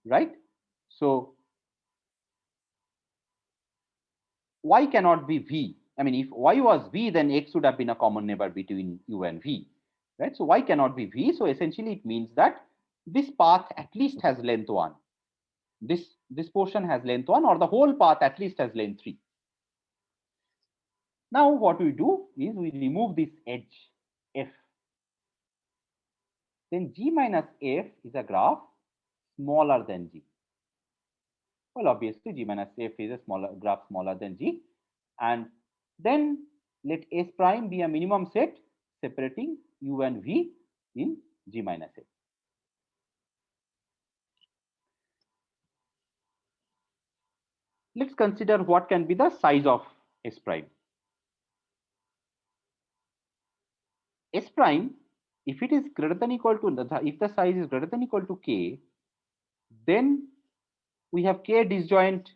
right? So Y cannot be V. I mean, if Y was V, then X would have been a common neighbor between U and V, right? So Y cannot be V. So essentially it means that this path at least has length 1. This portion has length 1, or the whole path at least has length 3. Now what we do is we remove this edge F. Then G minus F is a graph smaller than G. Well, obviously G minus F is a graph smaller than G. And then let S prime be a minimum set separating U and V in G minus F. Let's consider what can be the size of S prime. S prime, if it is greater than equal to, if the size is greater than equal to K, then we have K disjoint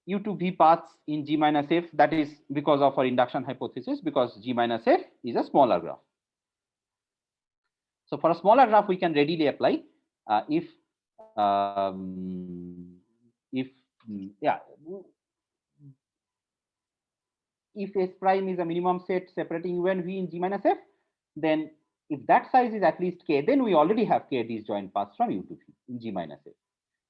U to V paths in G minus F. That is because of our induction hypothesis, because G minus F is a smaller graph. So for a smaller graph, we can readily apply if if yeah, if S prime is a minimum set separating U and V in G minus F, then if that size is at least K, then we already have K disjoint paths from U to V in G minus F.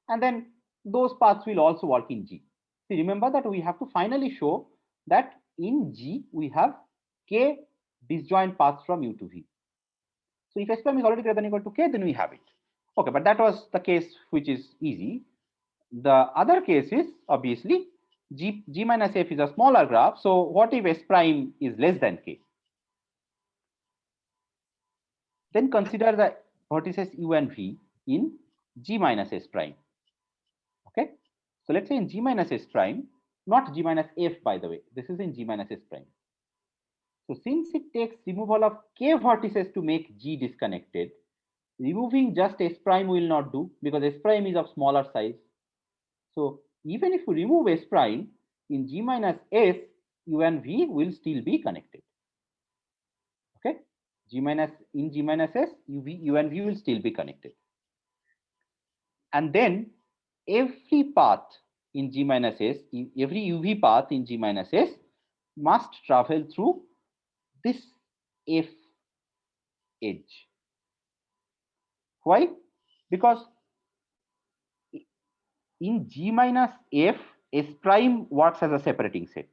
And then those paths will also work in G. See, remember that we have to finally show that in G we have K disjoint paths from U to V. So if S prime is already greater than or equal to K, then we have it. Okay, but that was the case which is easy. The other case is obviously G minus F is a smaller graph. So what if S prime is less than K? Then consider the vertices U and V in G minus S prime. Okay, so let's say in G minus S prime, not G minus F, by the way, this is in G minus S prime. So since it takes removal of K vertices to make G disconnected, removing just S prime will not do because S prime is of smaller size. So even if we remove S prime in G minus S, U and V will still be connected. Okay, in G minus S, U and V will still be connected. And then every path in G minus S, every UV path in G minus S must travel through this F edge. Why? Because in G minus F, S prime works as a separating set.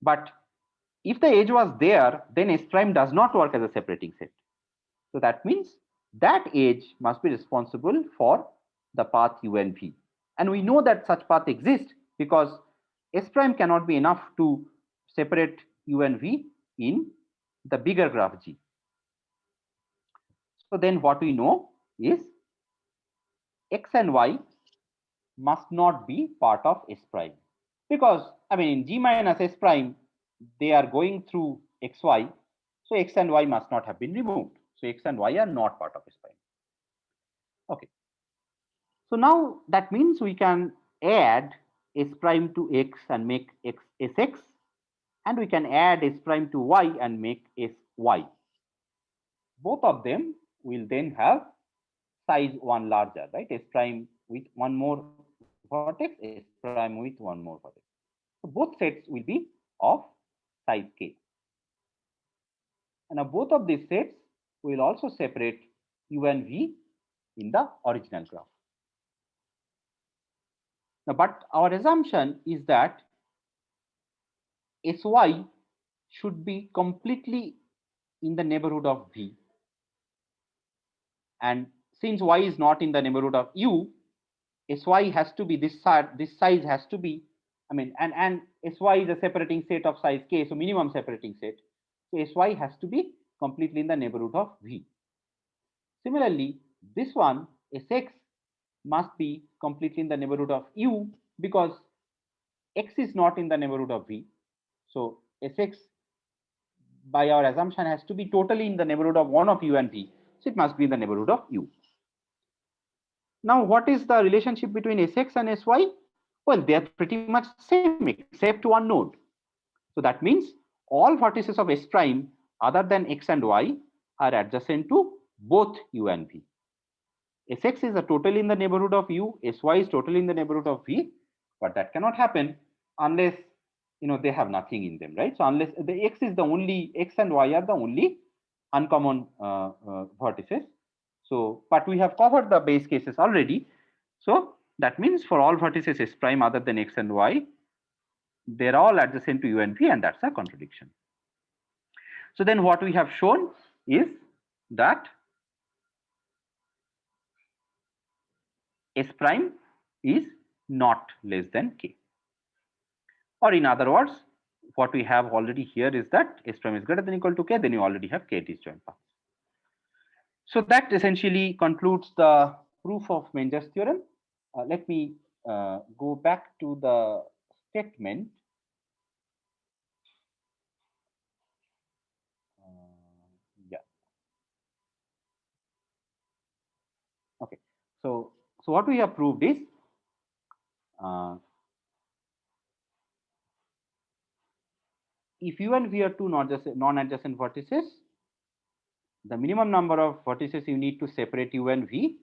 But if the edge was there, then S prime does not work as a separating set. So that means that edge must be responsible for the path U and V. And we know that such path exists because S prime cannot be enough to separate U and V in the bigger graph G. So then what we know is X and Y must not be part of S prime. Because, I mean, in G minus S prime, they are going through XY. So X and Y must not have been removed. So X and Y are not part of S prime. Okay. So now that means we can add S prime to X and make X Sx, and we can add S prime to Y and make Sy. Both of them will then have size 1 larger, right? S prime with one more vertex, S prime with one more vertex. So both sets will be of size K. And now both of these sets will also separate U and V in the original graph. Now, but our assumption is that Sy should be completely in the neighborhood of V. And since Y is not in the neighborhood of U, Sy has to be this size has to be, I mean, and Sy is a separating set of size K, so minimum separating set. So Sy has to be completely in the neighborhood of V. Similarly, this one, Sx, must be completely in the neighborhood of U because X is not in the neighborhood of V. So Sx, by our assumption, has to be totally in the neighborhood of one of U and V. So it must be in the neighborhood of U. Now, what is the relationship between Sx and Sy? Well, they are pretty much same except one node. So that means all vertices of S prime other than X and Y are adjacent to both U and V. Sx is totally in the neighborhood of U, Sy is totally in the neighborhood of V, but that cannot happen unless they have nothing in them, right? So unless the X and Y are the only uncommon vertices. So, but we have covered the base cases already. So that means for all vertices S prime other than X and Y, they're all adjacent to U and V, and that's a contradiction. So then what we have shown is that S prime is not less than K. Or in other words, what we have already here is that S prime is greater than or equal to K, then you already have K disjoint paths. So that essentially concludes the proof of Menger's theorem. Let me go back to the statement. Yeah. Okay. So what we have proved is if U and V are two non-adjacent vertices, the minimum number of vertices you need to separate U and V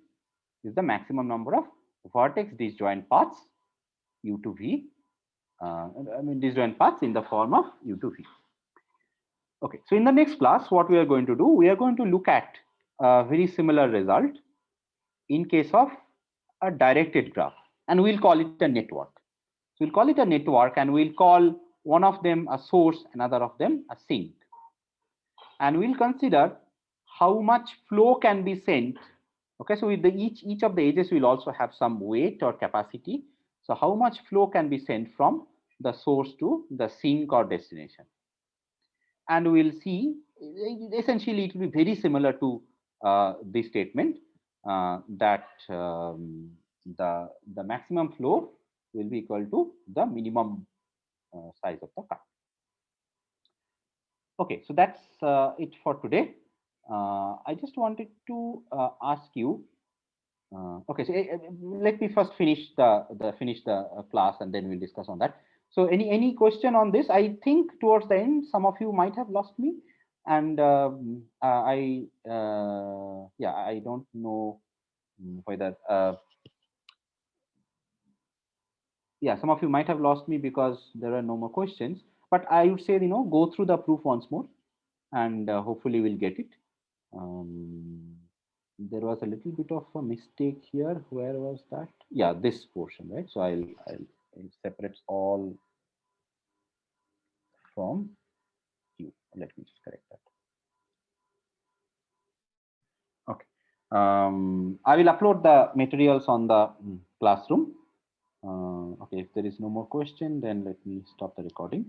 is the maximum number of vertex disjoint paths u to v. I mean disjoint paths in the form of u to v. Okay, so in the next class, what we are going to do, we are going to look at a very similar result in case of a directed graph, and we'll call it a network. So we'll call it a network, and we'll call one of them a source, another of them a sink. And we'll consider how much flow can be sent. Okay, so with the each of the edges will also have some weight or capacity. So how much flow can be sent from the source to the sink or destination. And we'll see, essentially it will be very similar to this statement that the maximum flow will be equal to the minimum size of the current. Okay, so that's it for today. I just wanted to ask you. Okay, so let me first finish the class, and then we'll discuss on that. So any question on this? I think towards the end, some of you might have lost me, and I don't know whether some of you might have lost me because there are no more questions. But I would say, go through the proof once more, and hopefully we'll get it. There was a little bit of a mistake here. Where was that? Yeah, this portion, right? So I'll it separates all from you. Let me just correct that. Okay. I will upload the materials on the classroom. Okay, if there is no more question, then let me stop the recording.